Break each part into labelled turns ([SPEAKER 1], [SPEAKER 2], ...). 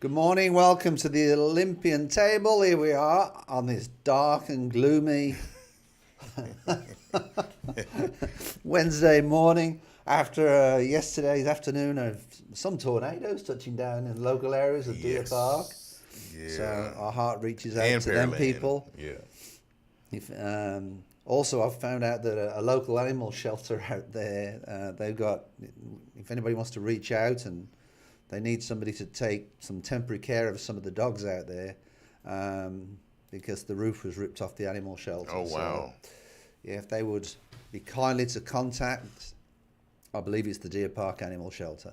[SPEAKER 1] Good morning, welcome to the Olympian Table. Here we are on this dark and gloomy Wednesday morning after yesterday's afternoon of some tornadoes touching down in local areas of Deer Park.
[SPEAKER 2] Yeah.
[SPEAKER 1] So our heart reaches out
[SPEAKER 2] And
[SPEAKER 1] to them
[SPEAKER 2] Pearland.
[SPEAKER 1] people.
[SPEAKER 2] Yeah.
[SPEAKER 1] If, also, I've found out that a local animal shelter out there, they've got, if anybody wants to reach out and they need somebody to take some temporary care of some of the dogs out there, because the roof was ripped off the animal shelter.
[SPEAKER 2] Oh, wow.
[SPEAKER 1] So, yeah, if they would be kindly to contact, I believe it's the Deer Park Animal Shelter,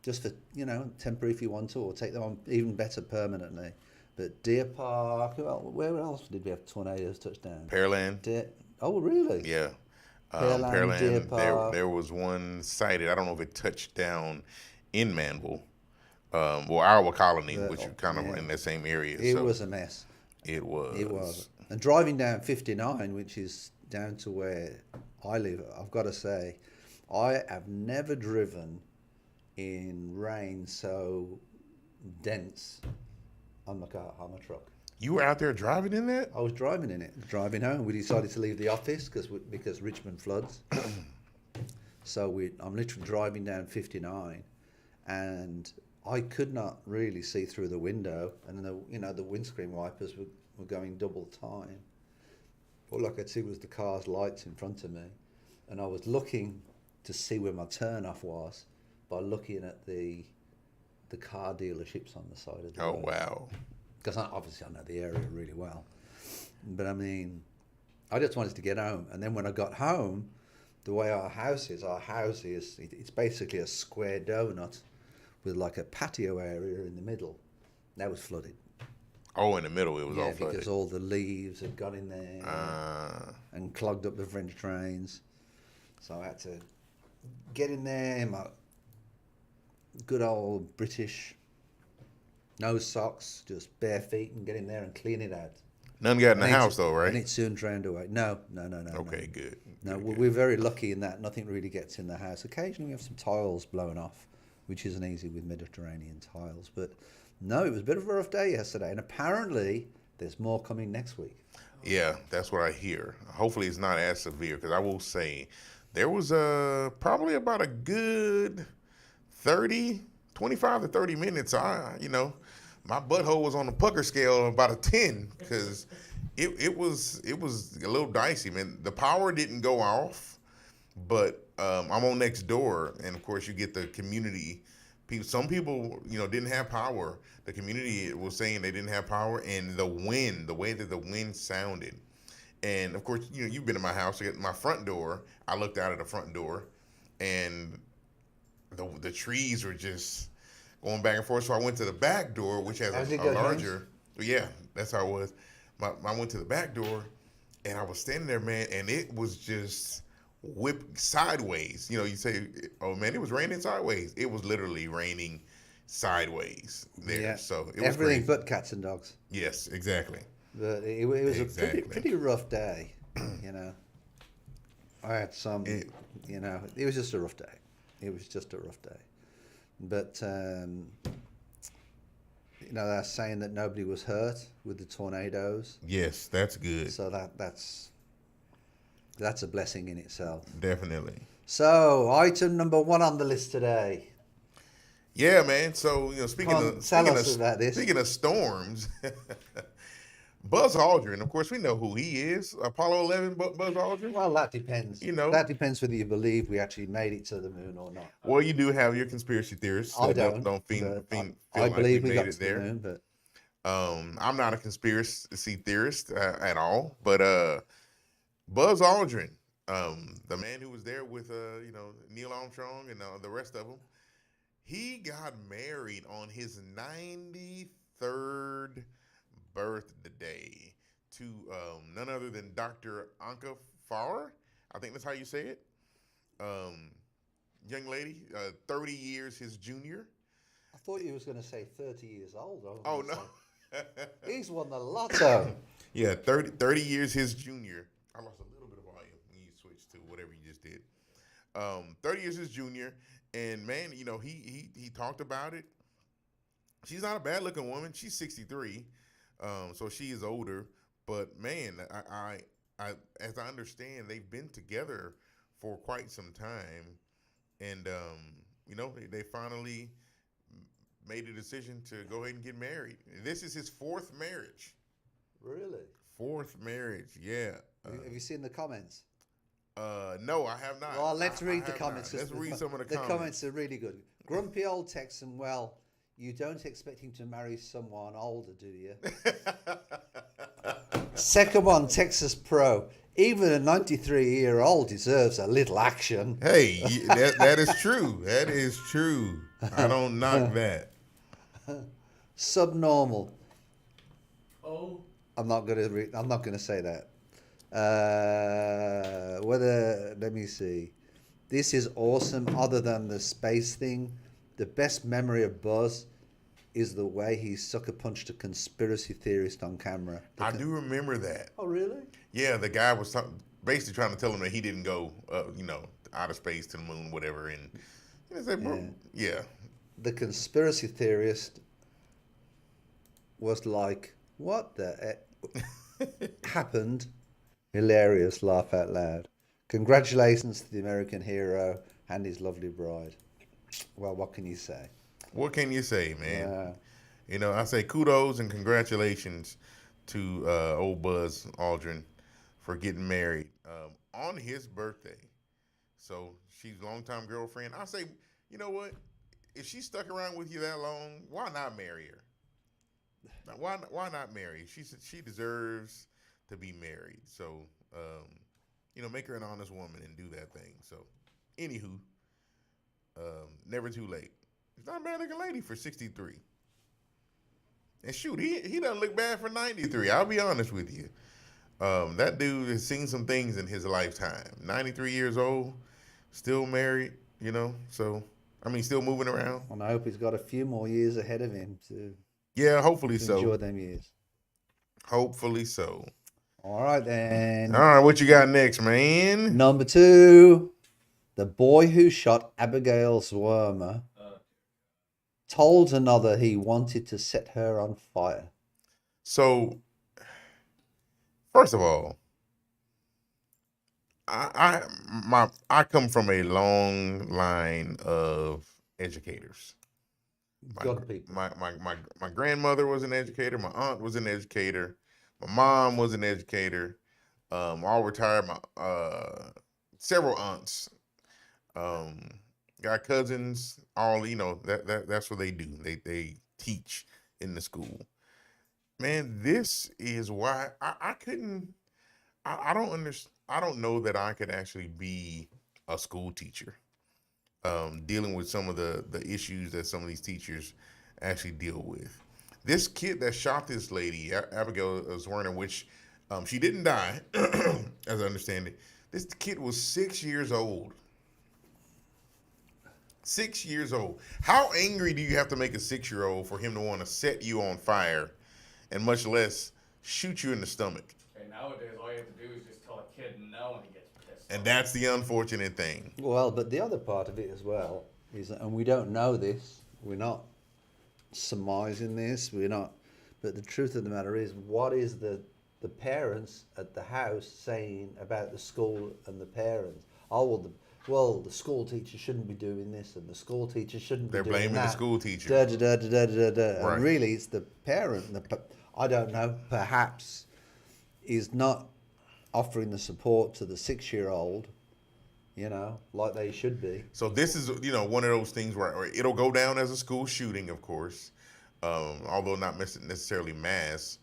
[SPEAKER 1] just for, temporary if you want to, or take them on even better permanently. But Deer Park, well, where else did we have tornadoes touch down?
[SPEAKER 2] Pearland.
[SPEAKER 1] Oh, really?
[SPEAKER 2] Yeah.
[SPEAKER 1] Pearland, Deer Park.
[SPEAKER 2] There was one sighted. I don't know if it touched down in Manville, our colony, which is kind of in that same area.
[SPEAKER 1] It was a mess.
[SPEAKER 2] It was.
[SPEAKER 1] It was. And driving down 59, which is down to where I live, I've got to say, I have never driven in rain so dense on my truck.
[SPEAKER 2] You were out there driving in that?
[SPEAKER 1] I was driving in it, driving home. We decided to leave the office because Richmond floods. So I'm literally driving down 59, and I could not really see through the window, and the windscreen wipers were going double time. All I could see was the car's lights in front of me, and I was looking to see where my turnoff was by looking at the car dealerships on the side of the road.
[SPEAKER 2] Oh, wow.
[SPEAKER 1] Because obviously I know the area really well. But I mean, I just wanted to get home. And then when I got home, the way our house is, it's basically a square donut with like a patio area in the middle. That was flooded.
[SPEAKER 2] Oh, in the middle, it was all flooded.
[SPEAKER 1] Because all the leaves had got in there and clogged up the French drains. So I had to get in there in my good old British no socks, just bare feet, and get in there and clean it out.
[SPEAKER 2] None got in the house, though, right?
[SPEAKER 1] And it soon drowned away. No.
[SPEAKER 2] Okay, good.
[SPEAKER 1] No,
[SPEAKER 2] Good.
[SPEAKER 1] we're very lucky in that nothing really gets in the house. Occasionally we have some tiles blown off, which isn't easy with Mediterranean tiles. But no, it was a bit of a rough day yesterday, and apparently there's more coming next week.
[SPEAKER 2] Yeah, that's what I hear. Hopefully it's not as severe, because I will say there was probably about a good 25 to 30 minutes. My butthole was on the pucker scale of about a 10, because it was a little dicey, man. The power didn't go off, but I'm on next door, and of course you get the community people. Some people, didn't have power. The community was saying they didn't have power, and the way that the wind sounded. And of course, you've been in my house. My front door, I looked out at the front door, and the trees were just going back and forth. So I went to the back door, which has a larger. Yeah, that's how it was. I went to the back door, and I was standing there, man, and it was just whipped sideways. You say, oh man, it was raining sideways. It was literally raining sideways there.
[SPEAKER 1] Yeah.
[SPEAKER 2] So it was
[SPEAKER 1] everything
[SPEAKER 2] crazy.
[SPEAKER 1] but cats and dogs.
[SPEAKER 2] Yes, exactly.
[SPEAKER 1] But it was
[SPEAKER 2] Exactly.
[SPEAKER 1] a pretty rough day. I had some. It was just a rough day. It was just a rough day. But, they're saying that nobody was hurt with the tornadoes.
[SPEAKER 2] Yes, that's good.
[SPEAKER 1] So that's a blessing in itself.
[SPEAKER 2] Definitely.
[SPEAKER 1] So, item number 1 on the list today.
[SPEAKER 2] Yeah, man. So, speaking of storms, Buzz Aldrin, of course, we know who he is. Apollo 11, Buzz Aldrin.
[SPEAKER 1] Well, that depends. That depends whether you believe we actually made it to the moon or not.
[SPEAKER 2] Well, you do have your conspiracy theorists.
[SPEAKER 1] I don't.
[SPEAKER 2] feel
[SPEAKER 1] I
[SPEAKER 2] like
[SPEAKER 1] believe
[SPEAKER 2] we
[SPEAKER 1] we
[SPEAKER 2] made
[SPEAKER 1] got
[SPEAKER 2] it
[SPEAKER 1] to the
[SPEAKER 2] there.
[SPEAKER 1] moon, but
[SPEAKER 2] I'm not a conspiracy theorist at all, but Buzz Aldrin, the man who was there with Neil Armstrong and the rest of them, he got married on his 93rd birthday to none other than Dr. Anka Farah. I think that's how you say it. Young lady, 30 years his junior.
[SPEAKER 1] I thought you was going to say 30 years old.
[SPEAKER 2] Oh, no.
[SPEAKER 1] He's won the lotto.
[SPEAKER 2] Yeah, 30 years his junior. I lost a little bit of volume when you switched to whatever you just did. 30 years his junior, and man, he talked about it. she's not a bad looking woman. She's 63, so she is older. But man, I as I understand, they've been together for quite some time, and they finally made a decision to go ahead and get married. This is his fourth marriage.
[SPEAKER 1] Really?
[SPEAKER 2] Fourth marriage, yeah.
[SPEAKER 1] Have you seen the comments?
[SPEAKER 2] No, I have not.
[SPEAKER 1] Well, let's read the comments.
[SPEAKER 2] Let's read some of the
[SPEAKER 1] comments.
[SPEAKER 2] comments.
[SPEAKER 1] The comments are really good. Grumpy old Texan, well, you don't expect him to marry someone older, do you? Second one, Texas Pro. Even a 93-year-old deserves a little action.
[SPEAKER 2] Hey, that is true. That is true. I don't knock that.
[SPEAKER 1] Subnormal.
[SPEAKER 3] Oh.
[SPEAKER 1] I'm not gonna say that. Let me see. This is awesome. Other than the space thing, the best memory of Buzz is the way he sucker punched a conspiracy theorist on camera.
[SPEAKER 2] I do remember that.
[SPEAKER 1] Oh, really?
[SPEAKER 2] Yeah, the guy was basically trying to tell him that he didn't go, outer space to the moon, whatever. And I said, bro, yeah.
[SPEAKER 1] The conspiracy theorist was like, "What the happened?" Hilarious, laugh out loud. Congratulations to the American hero and his lovely bride. Well, what can you say?
[SPEAKER 2] What can you say, man? I say kudos and congratulations to old Buzz Aldrin for getting married on his birthday. So she's a longtime girlfriend. I say, you know what? If she stuck around with you that long, why not marry her? Why not marry? She deserves to be married. So, make her an honest woman and do that thing. So, anywho, never too late. He's not a bad looking lady for 63. And shoot, he doesn't look bad for 93. I'll be honest with you. That dude has seen some things in his lifetime. 93 years old, still married, so, still moving around.
[SPEAKER 1] And I hope he's got a few more years ahead of him to
[SPEAKER 2] hopefully so.
[SPEAKER 1] enjoy them years.
[SPEAKER 2] Hopefully so.
[SPEAKER 1] All right, then.
[SPEAKER 2] All right, what you got next, man?
[SPEAKER 1] Number 2, the boy who shot Abigail Zwermer told another he wanted to set her on fire.
[SPEAKER 2] So, first of all, I come from a long line of educators.
[SPEAKER 1] Good people.
[SPEAKER 2] My grandmother was an educator. My aunt was an educator. My mom was an educator. All retired. Several aunts. Got cousins. All that's what they do. They teach in the school. Man, this is why I couldn't. I don't understand. I don't know that I could actually be a school teacher. Dealing with some of the issues that some of these teachers actually deal with. This kid that shot this lady, Abigail Zwerner, which she didn't die, as I understand it. This kid was 6 years old. 6 years old. How angry do you have to make a 6-year-old for him to want to set you on fire, and much less shoot you in the stomach?
[SPEAKER 3] And nowadays, all you have to do is just tell a kid no, and he gets pissed.
[SPEAKER 2] And that's the unfortunate thing.
[SPEAKER 1] Well, but the other part of it as well is, and we don't know this, we're not surmising this, but the truth of the matter is, what is the parents at the house saying about the school and the parents? Oh, well, the school teacher shouldn't be doing this, and the school teacher shouldn't be doing that.
[SPEAKER 2] They're blaming the school teacher.
[SPEAKER 1] Right. And really, it's the parent. I don't know, perhaps is not offering the support to the 6-year-old, like they should be.
[SPEAKER 2] So this is, one of those things where it'll go down as a school shooting, of course, although not necessarily mass.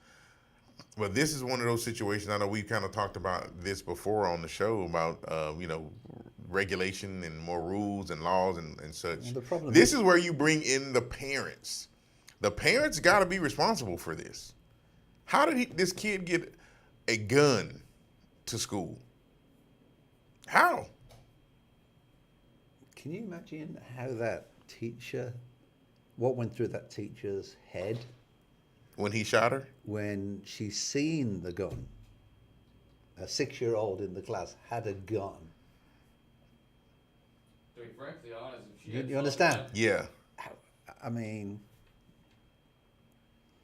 [SPEAKER 2] But this is one of those situations. I know we've kind of talked about this before on the show about, regulation and more rules and laws and such.
[SPEAKER 1] Well, the problem
[SPEAKER 2] this is where you bring in the parents. The parents got to be responsible for this. How did this kid get a gun to school? How?
[SPEAKER 1] Can you imagine how what went through that teacher's head?
[SPEAKER 2] When he shot her?
[SPEAKER 1] When she seen the gun. A 6-year-old in the class had a gun.
[SPEAKER 3] To be frankly honest, if she
[SPEAKER 1] You understand?
[SPEAKER 2] Yeah.
[SPEAKER 1] I mean,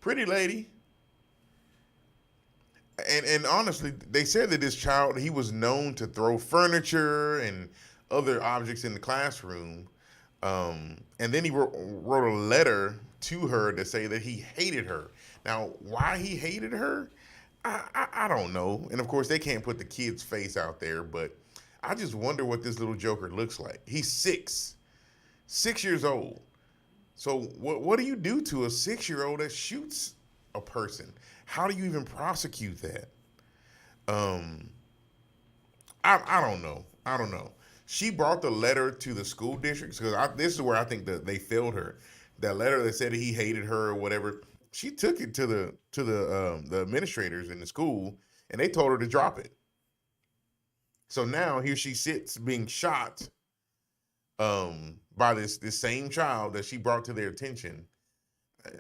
[SPEAKER 2] Pretty lady. And honestly, they said that this child, he was known to throw furniture and other objects in the classroom. And then he wrote a letter to her to say that he hated her. Now, why he hated her, I don't know. And of course, they can't put the kid's face out there, but I just wonder what this little joker looks like. He's 6 years old. So what do you do to a 6-year-old that shoots a person? How do you even prosecute that? I don't know. I don't know. She brought the letter to the school districts because this is where I think that they failed her. That letter that said he hated her or whatever. She took it to the administrators in the school, and they told her to drop it. So now here she sits being shot by this same child that she brought to their attention.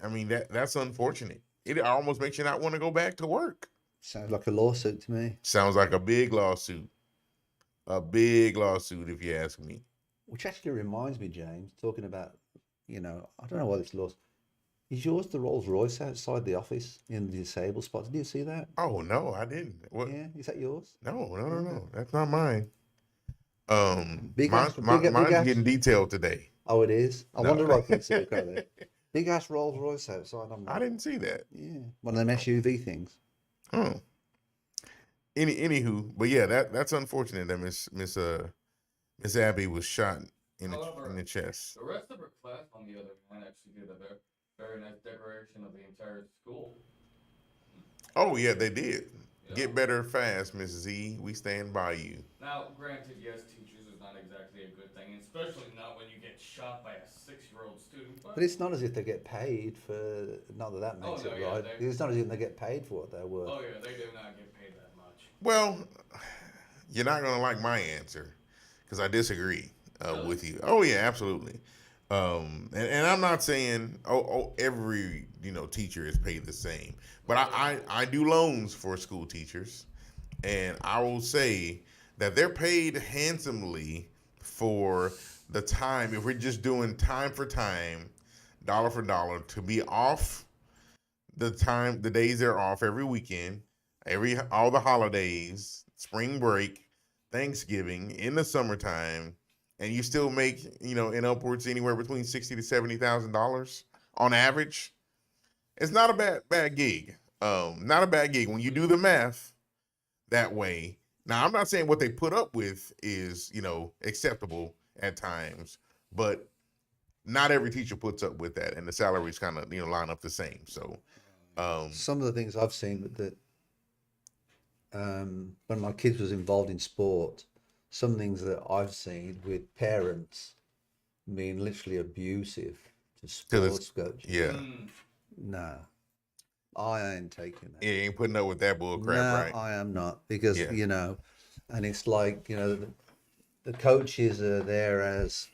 [SPEAKER 2] I mean, that's unfortunate. It almost makes you not want to go back to work.
[SPEAKER 1] Sounds like a lawsuit to me.
[SPEAKER 2] Sounds like a big lawsuit. A big lawsuit, if you ask me.
[SPEAKER 1] Which actually reminds me, James, talking about, I don't know why this lost. Is yours the Rolls Royce outside the office in the disabled spot? Did you see that?
[SPEAKER 2] Oh, no, I didn't. What?
[SPEAKER 1] Yeah, is that yours?
[SPEAKER 2] No. That's not mine.
[SPEAKER 1] Big
[SPEAKER 2] mine's getting detailed today.
[SPEAKER 1] Oh, it is? I
[SPEAKER 2] No.
[SPEAKER 1] wonder what I can see there. Big ass Rolls Royce outside.
[SPEAKER 2] I didn't see that.
[SPEAKER 1] Yeah, one of them SUV things.
[SPEAKER 2] Oh. Anywho, but yeah, that's unfortunate that Miss Abby was shot in the chest.
[SPEAKER 3] The rest of her class, on the other hand, actually did a very nice decoration of the entire school.
[SPEAKER 2] Oh yeah, they did.
[SPEAKER 3] Yeah.
[SPEAKER 2] Get better fast, Mrs. E. We stand by you.
[SPEAKER 3] Now, granted, yes, teachers is not exactly a good thing, especially not when you get shot by a 6-year-old student.
[SPEAKER 1] But it's not as if they get paid for. Not that makes it right. It's not as if they get paid for what they're worth.
[SPEAKER 3] Oh yeah, they do not get paid that much.
[SPEAKER 2] Well, you're not gonna like my answer because I disagree with you. Oh yeah, absolutely. And I'm not saying every teacher is paid the same, but I do loans for school teachers, and I will say that they're paid handsomely for the time. If we're just doing time for time, dollar for dollar, to be off the days they're off every weekend, all the holidays, spring break, Thanksgiving, in the summertime, and you still make in upwards anywhere between $60,000 to $70,000 on average. It's not a bad gig. Not a bad gig when you do the math that way. Now, I'm not saying what they put up with is acceptable at times, but not every teacher puts up with that, and the salaries kind of line up the same. So
[SPEAKER 1] some of the things I've seen that when my kids was involved in sport, some things that I've seen with parents being literally abusive to sports coaches.
[SPEAKER 2] Yeah.
[SPEAKER 1] No, I ain't taking that.
[SPEAKER 2] You ain't putting up with that bull crap,
[SPEAKER 1] No,
[SPEAKER 2] right?
[SPEAKER 1] I am not, because and it's like the coaches are there as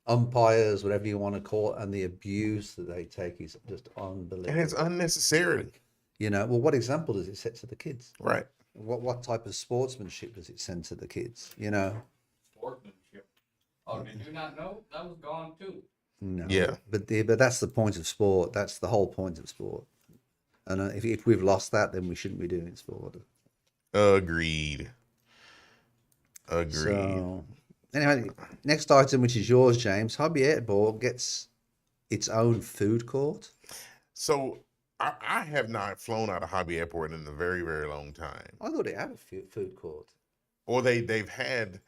[SPEAKER 1] umpires, whatever you want to call it, and the abuse that they take is just unbelievable.
[SPEAKER 2] And it's unnecessary.
[SPEAKER 1] Well, what example does it set to the kids?
[SPEAKER 2] Right.
[SPEAKER 1] What type of sportsmanship does it send to the kids?
[SPEAKER 3] Sportsmanship. Oh, did you not know? That was gone too.
[SPEAKER 1] No.
[SPEAKER 2] Yeah.
[SPEAKER 1] But that's the point of sport. That's the whole point of sport. And if we've lost that, then we shouldn't be doing sport.
[SPEAKER 2] Agreed.
[SPEAKER 1] So, anyway, next item, which is yours, James. Hobby Airport gets its own food court.
[SPEAKER 2] So I have not flown out of Hobby Airport in a very, very long time.
[SPEAKER 1] I thought it had a food court.
[SPEAKER 2] Or they've had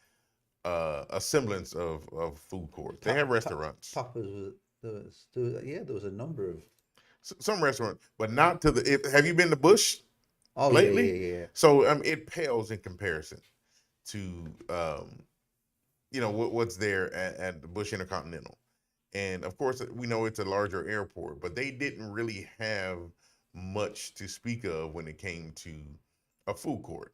[SPEAKER 2] a semblance of food courts. They have restaurants.
[SPEAKER 1] Toppers, there was a number of.
[SPEAKER 2] Some restaurants, but not to the. Have you been to Bush lately?
[SPEAKER 1] Yeah.
[SPEAKER 2] So it pales in comparison to what's there at the Bush Intercontinental. And of course, we know it's a larger airport, but they didn't really have much to speak of when it came to a food court,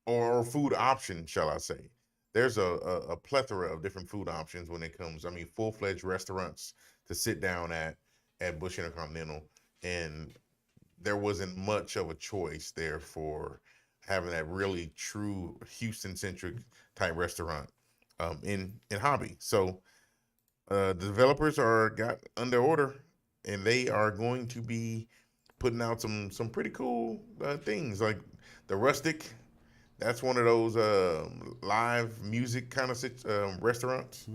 [SPEAKER 2] or food option, shall I say. There's a plethora of different food options when it comes, full-fledged restaurants to sit down at Bush Intercontinental. And there wasn't much of a choice there for having that really true Houston-centric type restaurant in Hobby. So The developers are got under order, and they are going to be putting out some pretty cool things like the Rustic. That's one of those live music kind of restaurants.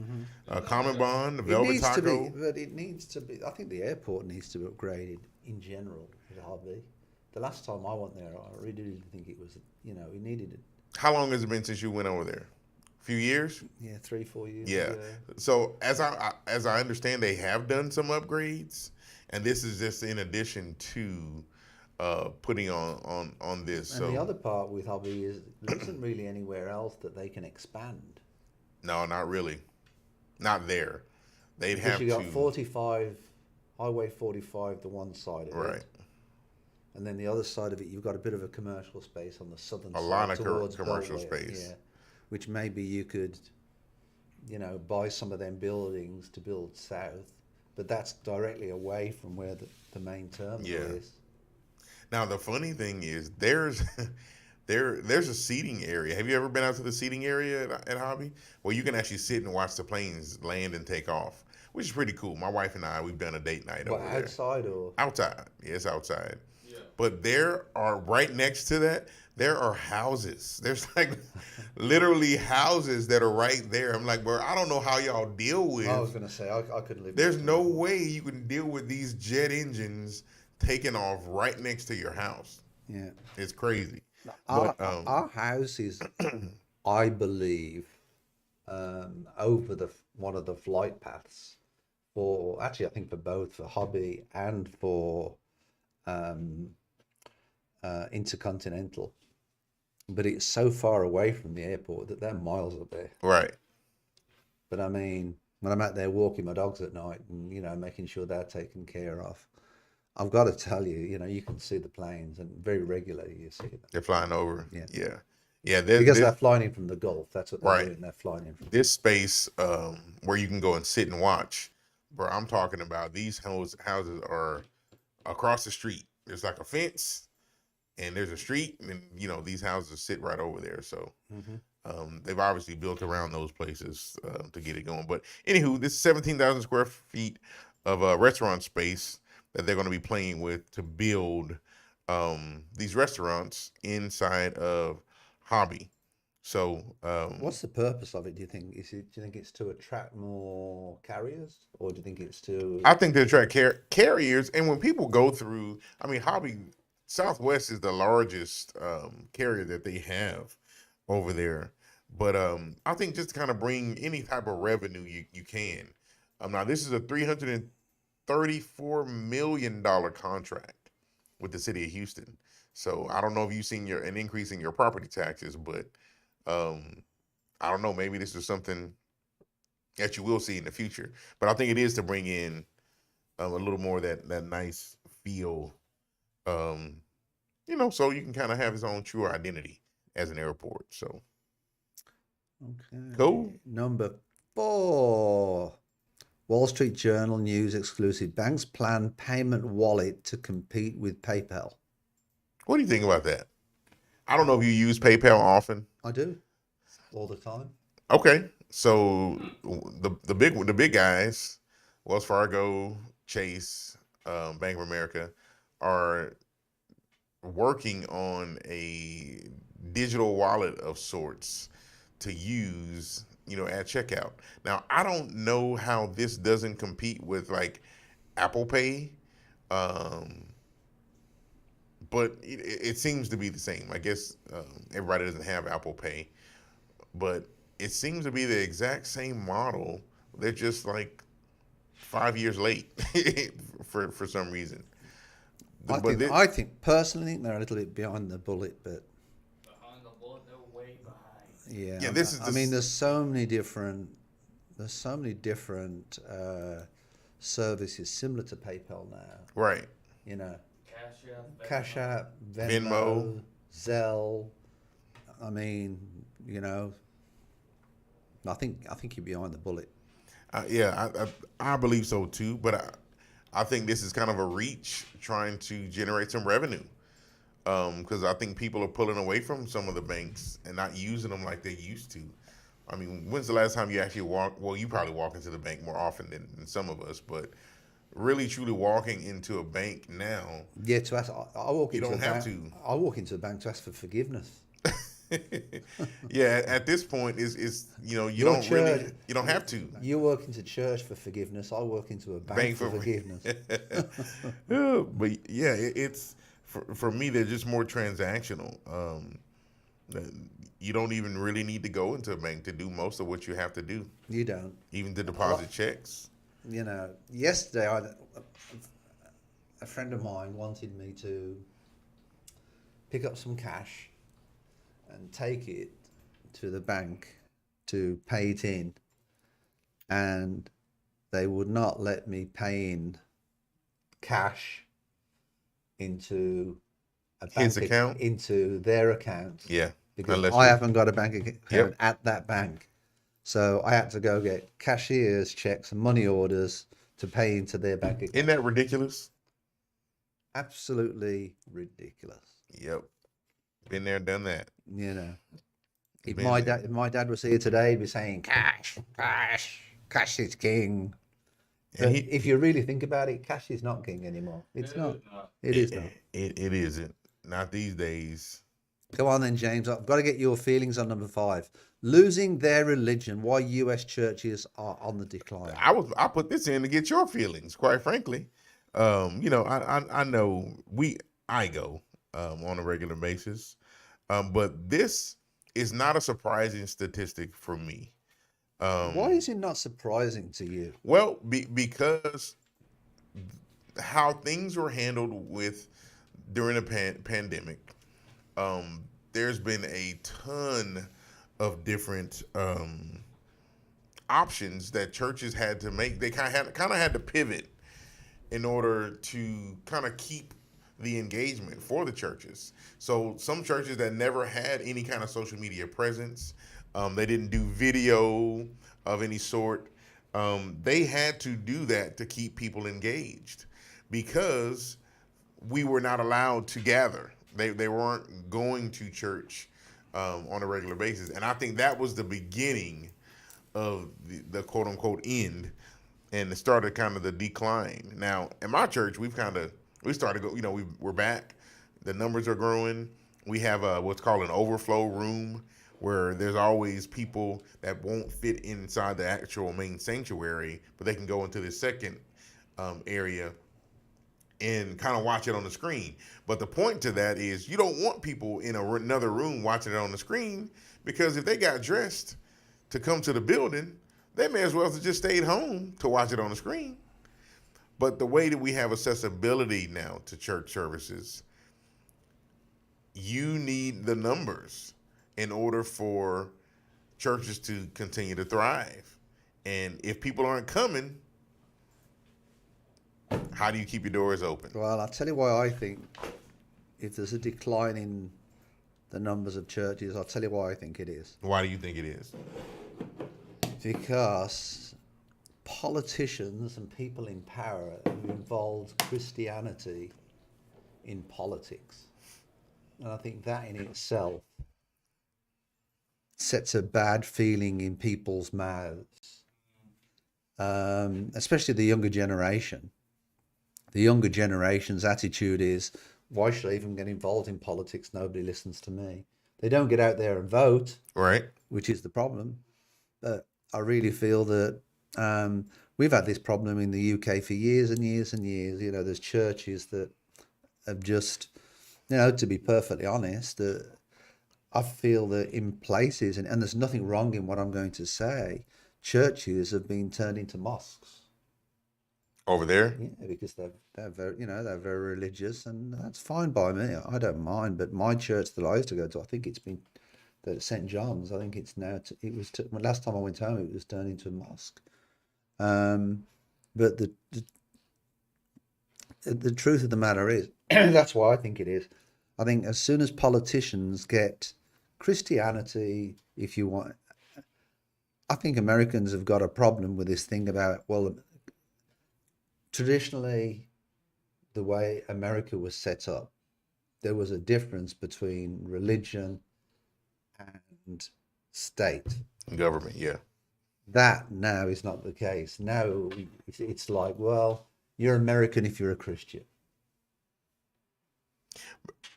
[SPEAKER 2] Common Bond, the
[SPEAKER 1] It
[SPEAKER 2] Velvet
[SPEAKER 1] needs to be,
[SPEAKER 2] Taco.
[SPEAKER 1] but it needs to be. I think the airport needs to be upgraded in general at Hobby. The last time I went there, I really didn't think it was. It needed it.
[SPEAKER 2] How long has it been since you went over there? A few years?
[SPEAKER 1] Yeah, 3-4 years.
[SPEAKER 2] Yeah.
[SPEAKER 1] ago.
[SPEAKER 2] So as I understand, they have done some upgrades, and this is just in addition to putting on this.
[SPEAKER 1] And
[SPEAKER 2] So
[SPEAKER 1] the other part with Hobby is there isn't really anywhere else that they can expand.
[SPEAKER 2] no, not really, not there. They'd
[SPEAKER 1] Because
[SPEAKER 2] have
[SPEAKER 1] you got
[SPEAKER 2] to
[SPEAKER 1] 45, Highway 45, the one side of
[SPEAKER 2] right.
[SPEAKER 1] it. And then the other side of it, you've got a bit of a commercial space on the southern
[SPEAKER 2] A
[SPEAKER 1] side
[SPEAKER 2] lot of
[SPEAKER 1] towards
[SPEAKER 2] commercial
[SPEAKER 1] Beltway,
[SPEAKER 2] space.
[SPEAKER 1] yeah, which maybe you could, buy some of them buildings to build south, but that's directly away from where the main terminal
[SPEAKER 2] Yeah.
[SPEAKER 1] is.
[SPEAKER 2] Now the funny thing is there's a seating area. Have you ever been out to the seating area at Hobby where you can actually sit and watch the planes land and take off, which is pretty cool. My wife and I, we've done a date night
[SPEAKER 1] What,
[SPEAKER 2] over there.
[SPEAKER 1] outside or?
[SPEAKER 2] Outside. Yeah, it's outside.
[SPEAKER 3] Yeah.
[SPEAKER 2] But there are right next to that, there are houses. There's like literally houses that are right there. I'm like, bro, I don't know how y'all deal with.
[SPEAKER 1] I was going to say, I couldn't live.
[SPEAKER 2] There's
[SPEAKER 1] next to
[SPEAKER 2] no
[SPEAKER 1] them.
[SPEAKER 2] way you can deal with these jet engines taking off right next to your house.
[SPEAKER 1] Yeah.
[SPEAKER 2] It's crazy.
[SPEAKER 1] Our,
[SPEAKER 2] But,
[SPEAKER 1] our house is, I believe, over one of the flight paths for, actually, I think for both, for Hobby and for Intercontinental. But it's so far away from the airport that they're miles up there.
[SPEAKER 2] Right.
[SPEAKER 1] But I mean, when I'm out there walking my dogs at night and, making sure they're taken care of, I've got to tell you, you can see the planes and very regularly you see them.
[SPEAKER 2] They're flying over.
[SPEAKER 1] Yeah.
[SPEAKER 2] Yeah. Yeah.
[SPEAKER 1] Because they're flying in from the Gulf. That's what they're
[SPEAKER 2] Right.
[SPEAKER 1] doing. They're flying in from
[SPEAKER 2] This space where you can go and sit and watch, bro, I'm talking about these houses are across the street. There's like a fence and there's a street, and these houses sit right over there. So they've obviously built around those places to get it going. But anywho, this is 17,000 square feet of restaurant space that they're going to be playing with to build these restaurants inside of Hobby. So
[SPEAKER 1] What's the purpose of it, do you think? Do you think it's to attract more carriers, or do you think it's to...
[SPEAKER 2] I think they attract carriers, and when people go through, Hobby Southwest is the largest carrier that they have over there. But I think just to kind of bring any type of revenue you can. Now this is a $334 million contract with the city of Houston. So I don't know if you've seen an increase in your property taxes, but I don't know, maybe this is something that you will see in the future. But I think it is to bring in a little more of that nice feel, so you can kind of have his own true identity as an airport. So
[SPEAKER 1] Okay.
[SPEAKER 2] Cool.
[SPEAKER 1] Number 4. Wall Street Journal news exclusive. Banks plan payment wallet to compete with PayPal.
[SPEAKER 2] what do you think about that? I don't know if you use PayPal often.
[SPEAKER 1] I do. All the time.
[SPEAKER 2] Okay, so the big guys, Wells Fargo, Chase, Bank of America, are working on a digital wallet of sorts to use, at checkout. Now, I don't know how this doesn't compete with like Apple Pay, but it seems to be the same. I guess everybody doesn't have Apple Pay, but it seems to be the exact same model. They're just like 5 years late for some reason.
[SPEAKER 1] I think personally they're a little bit behind the bullet, but
[SPEAKER 3] Behind the bullet, they're way behind.
[SPEAKER 1] yeah.
[SPEAKER 2] Yeah, this is
[SPEAKER 1] I mean, there's so many different services similar to PayPal now.
[SPEAKER 2] right.
[SPEAKER 3] Cash App,
[SPEAKER 1] Cash App,
[SPEAKER 2] Venmo.
[SPEAKER 1] Venmo, Zelle. I mean, I think you're behind the bullet.
[SPEAKER 2] I believe so too, but I think this is kind of a reach trying to generate some revenue, because I think people are pulling away from some of the banks and not using them like they used to. I mean, when's the last time you actually walk? Well, you probably walk into the bank more often than some of us, but really truly walking into a bank now,
[SPEAKER 1] Yeah, to ask, I walk
[SPEAKER 2] you
[SPEAKER 1] into a
[SPEAKER 2] don't have
[SPEAKER 1] bank.
[SPEAKER 2] to.
[SPEAKER 1] I walk into a bank to ask for forgiveness.
[SPEAKER 2] Yeah, at this point, is you
[SPEAKER 1] Your
[SPEAKER 2] don't really,
[SPEAKER 1] church,
[SPEAKER 2] you don't have to.
[SPEAKER 1] you work into church for forgiveness. I work into a bank
[SPEAKER 2] Bank
[SPEAKER 1] for
[SPEAKER 2] for
[SPEAKER 1] forgiveness.
[SPEAKER 2] Yeah, but yeah, it's for me. They're just more transactional. that You don't even really need to go into a bank to do most of what you have to do,
[SPEAKER 1] You don't.
[SPEAKER 2] even to deposit checks.
[SPEAKER 1] Yesterday, a friend of mine wanted me to pick up some cash and take it to the bank to pay it in, and they would not let me pay in cash into a
[SPEAKER 2] His account?
[SPEAKER 1] into their account,
[SPEAKER 2] Yeah,
[SPEAKER 1] because
[SPEAKER 2] unless
[SPEAKER 1] I
[SPEAKER 2] you.
[SPEAKER 1] haven't got a bank account
[SPEAKER 2] Yep.
[SPEAKER 1] at that bank. So I had to go get cashier's checks and money orders to pay into their bank account.
[SPEAKER 2] Isn't that ridiculous?
[SPEAKER 1] Absolutely ridiculous.
[SPEAKER 2] Yep. Been there, done that.
[SPEAKER 1] If
[SPEAKER 2] Been
[SPEAKER 1] my
[SPEAKER 2] there.
[SPEAKER 1] dad, if my dad was here today, he'd be saying, "Cash, cash, cash is king."
[SPEAKER 2] And
[SPEAKER 1] But if you really think about it, cash is not king anymore. It's
[SPEAKER 3] It
[SPEAKER 1] not.
[SPEAKER 3] is not.
[SPEAKER 1] It is not.
[SPEAKER 2] It isn't. Not these days.
[SPEAKER 1] Go on then, James. I've got to get your feelings on number 5. Losing their religion. Why U.S. churches are on the decline.
[SPEAKER 2] I put this in to get your feelings, quite frankly. I know I go on a regular basis, but this is not a surprising statistic for me.
[SPEAKER 1] Why is it not surprising to you?
[SPEAKER 2] Well, because how things were handled during the pandemic, there's been a ton of different options that churches had to make. They kind of had to pivot in order to kind of keep the engagement for the churches. So some churches that never had any kind of social media presence, they didn't do video of any sort. They had to do that to keep people engaged because we were not allowed to gather. They weren't going to church on a regular basis. And I think that was the beginning of the quote unquote end, and it started kind of the decline. Now, in my church, we started we're back. The numbers are growing. We have what's called an overflow room, where there's always people that won't fit inside the actual main sanctuary, but they can go into the second area and kind of watch it on the screen. But the point to that is you don't want people in another room watching it on the screen, because if they got dressed to come to the building, they may as well have just stayed home to watch it on the screen. But the way that we have accessibility now to church services, you need the numbers in order for churches to continue to thrive. And if people aren't coming, how do you keep your doors open?
[SPEAKER 1] Well, I'll tell you why I think if there's a decline in the numbers of churches, I'll tell you why I think it is.
[SPEAKER 2] Why do you think it is?
[SPEAKER 1] Because politicians and people in power have involved Christianity in politics. And I think that in itself sets a bad feeling in people's mouths, especially the younger generation. The younger generation's attitude is, why should I even get involved in politics? Nobody listens to me. They don't get out there and vote,
[SPEAKER 2] Right.
[SPEAKER 1] which is the problem. But I really feel that we've had this problem in the UK for years and years and years. There's churches that have just, to be perfectly honest, I feel that in places, and there's nothing wrong in what I'm going to say, churches have been turned into mosques.
[SPEAKER 2] Over there?
[SPEAKER 1] Yeah, because they're very, they're very religious, and that's fine by me. I don't mind. But my church that I used to go to, I think it's been at St. John's. I think it's now. Last time I went home, it was turned into a mosque. But the truth of the matter is, that's why I think it is. I think as soon as politicians get Christianity, if you want, I think Americans have got a problem with this thing about, well, traditionally, the way America was set up, there was a difference between religion and state.
[SPEAKER 2] Government, yeah.
[SPEAKER 1] That now is not the case. Now it's like, well, you're American if you're a Christian.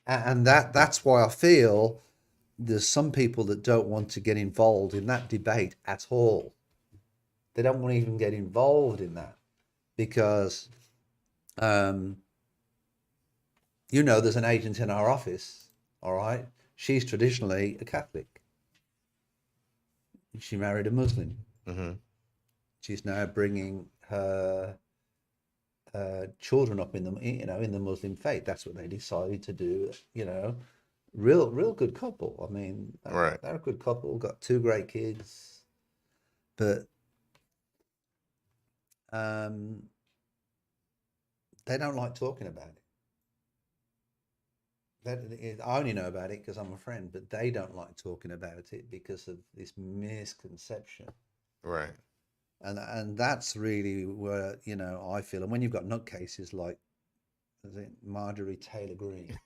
[SPEAKER 1] And that's why I feel there's some people that don't want to get involved in that debate at all. They don't want to even get involved in that because, there's an agent in our office, all right? She's traditionally a Catholic. She married a Muslim.
[SPEAKER 2] Mm-hmm.
[SPEAKER 1] She's now bringing her children up in the Muslim faith. That's what they decided to do. Real good couple. I mean,
[SPEAKER 2] Right.
[SPEAKER 1] they're a good couple. Got 2 great kids, but they don't like talking about it. I only know about it because I'm a friend, but they don't like talking about it because of this misconception.
[SPEAKER 2] Right.
[SPEAKER 1] And that's really where, I feel. And when you've got nutcases like Marjorie Taylor Greene,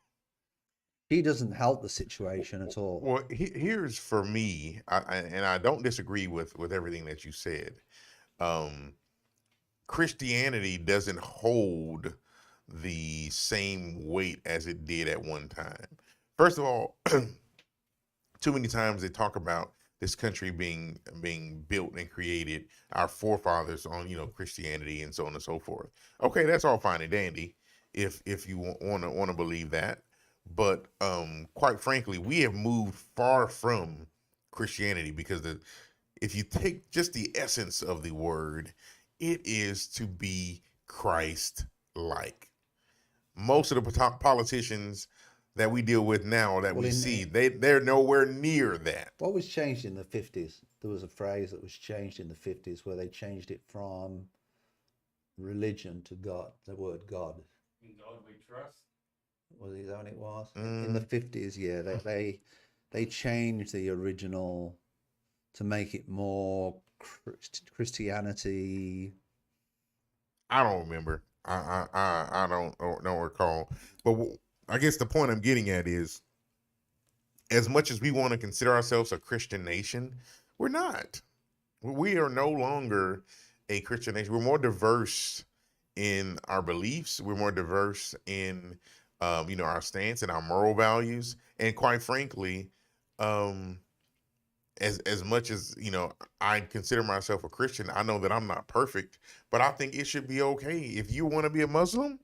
[SPEAKER 1] she doesn't help the situation at all.
[SPEAKER 2] Well, here's for me, and I don't disagree with everything that you said. Christianity doesn't hold the same weight as it did at one time. First of all, too many times they talk about this country being built and created, our forefathers on Christianity and so on and so forth. Okay, that's all fine and dandy if you want to believe that, but quite frankly, we have moved far from Christianity because if you take just the essence of the word, it is to be Christ-like. Most of the politicians that we deal with now, that we see, they're nowhere near that.
[SPEAKER 1] What was changed in the 50s? There was a phrase that was changed in the 50s where they changed it from religion to God, the word God.
[SPEAKER 3] In God we trust.
[SPEAKER 1] Was it that what it was? In the 50s, yeah. They changed the original to make it more Christianity.
[SPEAKER 2] I don't remember. I don't recall. But I guess the point I'm getting at is, as much as we want to consider ourselves a Christian nation, we're not. We are no longer a Christian nation. We're more diverse in our beliefs. We're more diverse in, our stance and our moral values. And quite frankly, as much as, I consider myself a Christian, I know that I'm not perfect, but I think it should be okay. If you want to be a Muslim,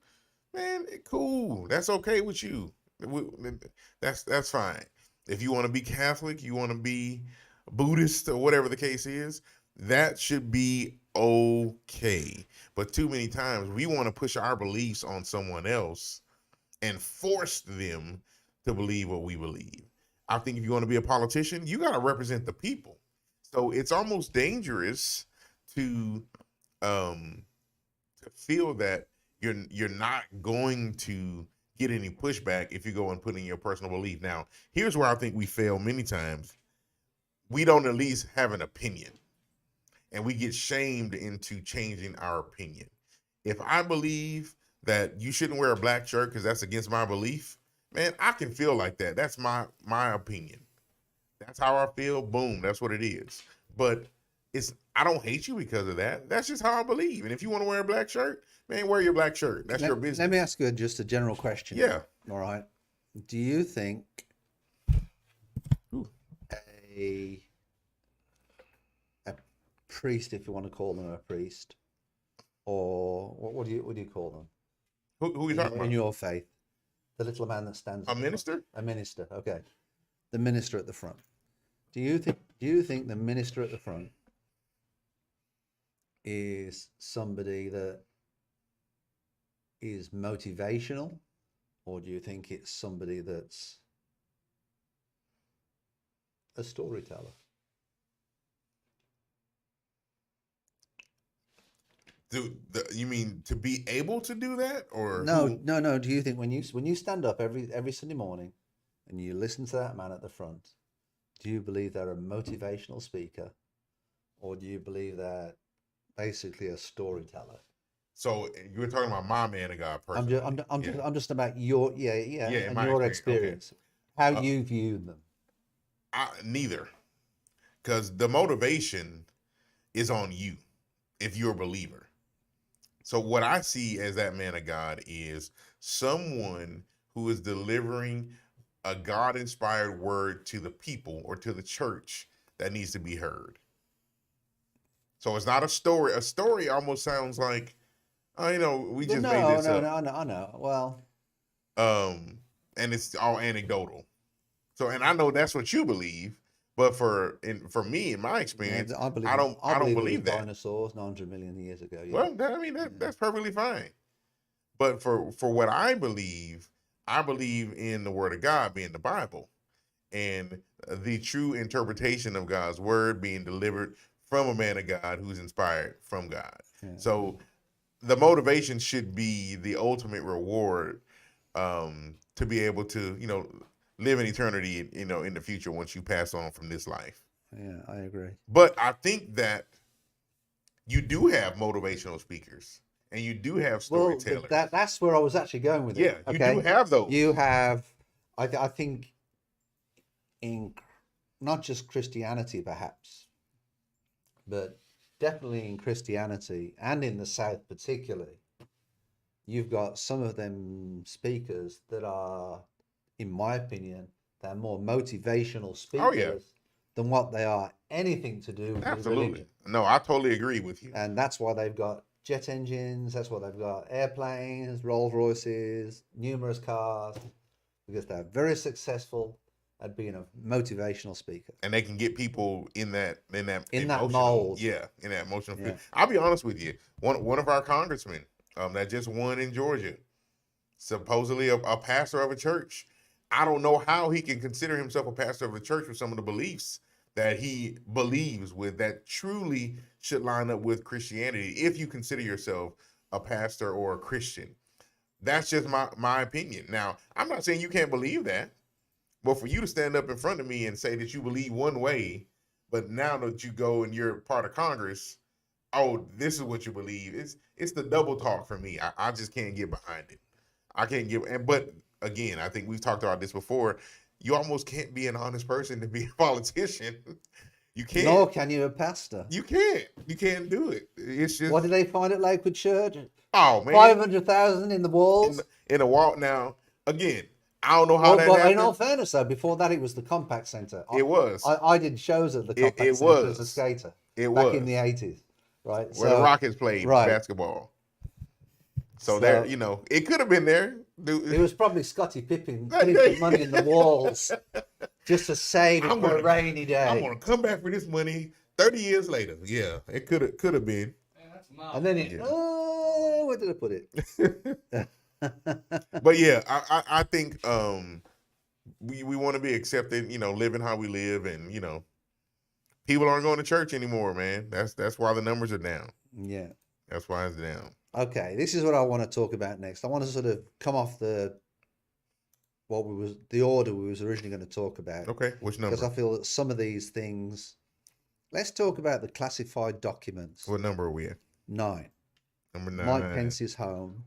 [SPEAKER 2] man, cool. That's okay with you. That's fine. If you want to be Catholic, you want to be Buddhist or whatever the case is, that should be okay. But too many times we want to push our beliefs on someone else and force them to believe what we believe. I think if you want to be a politician, you got to represent the people. So it's almost dangerous to feel that you're not going to get any pushback if you go and put in your personal belief. Now, here's where I think we fail many times. We don't at least have an opinion, and we get shamed into changing our opinion. If I believe that you shouldn't wear a black shirt because that's against my belief, man, I can feel like that. That's my opinion. That's how I feel. Boom. That's what it is. But I don't hate you because of that. That's just how I believe. And if you want to wear a black shirt, man, wear your black shirt. That's your business.
[SPEAKER 1] Let me ask you just a general question.
[SPEAKER 2] Yeah.
[SPEAKER 1] All right. Do you think a priest, if you want to call them a priest, or what do you call them?
[SPEAKER 2] Who are you talking about?
[SPEAKER 1] In your faith, the little man that stands.
[SPEAKER 2] A minister?
[SPEAKER 1] A minister. Okay. The minister at the front. Do you think the minister at the front is somebody that is motivational, or do you think it's somebody that's a storyteller?
[SPEAKER 2] You mean to be able to do that, or
[SPEAKER 1] no? Do you think when you stand up every Sunday morning and you listen to that man at the front, do you believe they're a motivational speaker, or do you believe they're basically a storyteller?
[SPEAKER 2] So you were talking about my man of God person.
[SPEAKER 1] I'm just about your and your experience.
[SPEAKER 2] Okay.
[SPEAKER 1] How you view them.
[SPEAKER 2] Neither. because the motivation is on you if you're a believer. So what I see as that man of God is someone who is delivering a God-inspired word to the people or to the church that needs to be heard. So it's not a story. A story almost sounds like, we just made this up.
[SPEAKER 1] No, I know. Well,
[SPEAKER 2] And it's all anecdotal. So, and I know that's what you believe, but for me, in my experience,
[SPEAKER 1] I
[SPEAKER 2] I don't
[SPEAKER 1] believe
[SPEAKER 2] believe that.
[SPEAKER 1] Dinosaurs 900 million years ago. Yeah.
[SPEAKER 2] Well, that's perfectly fine. But for what I believe in the Word of God being the Bible, and the true interpretation of God's Word being delivered from a man of God who's inspired from God.
[SPEAKER 1] Yeah.
[SPEAKER 2] So the motivation should be the ultimate reward, to be able to, live in eternity, in the future once you pass on from this life.
[SPEAKER 1] Yeah, I agree.
[SPEAKER 2] But I think that you do have motivational speakers and you do have storytellers.
[SPEAKER 1] Well, that's where I was actually going with it.
[SPEAKER 2] Yeah, you do have those.
[SPEAKER 1] You have, I think, in not just Christianity perhaps, but definitely in Christianity and in the South particularly, you've got some of them speakers that are, in my opinion, they're more motivational speakers than what they are anything to do with religion.
[SPEAKER 2] No, I totally agree with you.
[SPEAKER 1] And that's why they've got jet engines, that's why they've got airplanes, Rolls Royces, numerous cars, because they're very successful at being a motivational speaker.
[SPEAKER 2] And they can get people in that
[SPEAKER 1] mold.
[SPEAKER 2] Yeah, in that emotional
[SPEAKER 1] Yeah.
[SPEAKER 2] I'll be honest with you. One of our congressmen that just won in Georgia, supposedly a pastor of a church. I don't know how he can consider himself a pastor of a church with some of the beliefs that he believes with that truly should line up with Christianity. If you consider yourself a pastor or a Christian, that's just my opinion. Now, I'm not saying you can't believe that, but for you to stand up in front of me and say that you believe one way, but now that you go and you're part of Congress, oh, this is what you believe. It's the double talk for me. I just can't get behind it. I can't get, but again, I think we've talked about this before. You almost can't be an honest person to be a politician. You can't.
[SPEAKER 1] Nor can you a pastor.
[SPEAKER 2] You can't. You can't do it. It's just.
[SPEAKER 1] What did they find at Lakewood Church?
[SPEAKER 2] Oh man,
[SPEAKER 1] 500,000 in the walls.
[SPEAKER 2] In a wall. Now, again, I don't know how that
[SPEAKER 1] happened.
[SPEAKER 2] happened.
[SPEAKER 1] In all fairness, though, before that, it was the Compact Centre.
[SPEAKER 2] It was.
[SPEAKER 1] I did shows at the Compact Centre as a skater. Back in the 80s, right?
[SPEAKER 2] Where the Rockets played basketball. So there, it could have been there.
[SPEAKER 1] It was probably Scottie Pippen putting money in the walls just to save it for a rainy day.
[SPEAKER 2] I'm gonna come back for this money 30 years later. Yeah, it could have been.
[SPEAKER 1] Man, and then where did I put it?
[SPEAKER 2] But yeah, I think we want to be accepted, living how we live, and people aren't going to church anymore, man. That's why the numbers are down.
[SPEAKER 1] Yeah.
[SPEAKER 2] That's why it's down.
[SPEAKER 1] Okay, this is what I want to talk about next. I want to sort of come off the order we was originally going to talk about.
[SPEAKER 2] Okay, which number?
[SPEAKER 1] Because I feel that some of these things. Let's talk about the classified documents.
[SPEAKER 2] What number are we at?
[SPEAKER 1] 9.
[SPEAKER 2] Number 9.
[SPEAKER 1] Mike Pence's home.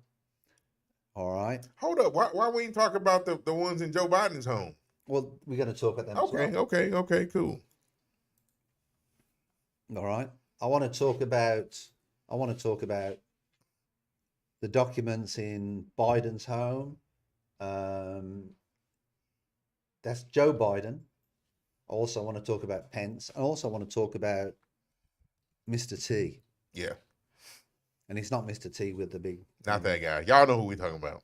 [SPEAKER 1] All right.
[SPEAKER 2] Hold up. Why we ain't talk about the ones in Joe Biden's home?
[SPEAKER 1] Well, we're going to talk about them.
[SPEAKER 2] Okay.
[SPEAKER 1] As well.
[SPEAKER 2] Okay. Cool.
[SPEAKER 1] All right. I want to talk about the documents in Biden's home. That's Joe Biden. I also want to talk about Pence. I also want to talk about Mr. T.
[SPEAKER 2] Yeah.
[SPEAKER 1] And he's not Mr. T with the big...
[SPEAKER 2] Not that guy. Y'all know who we talking about.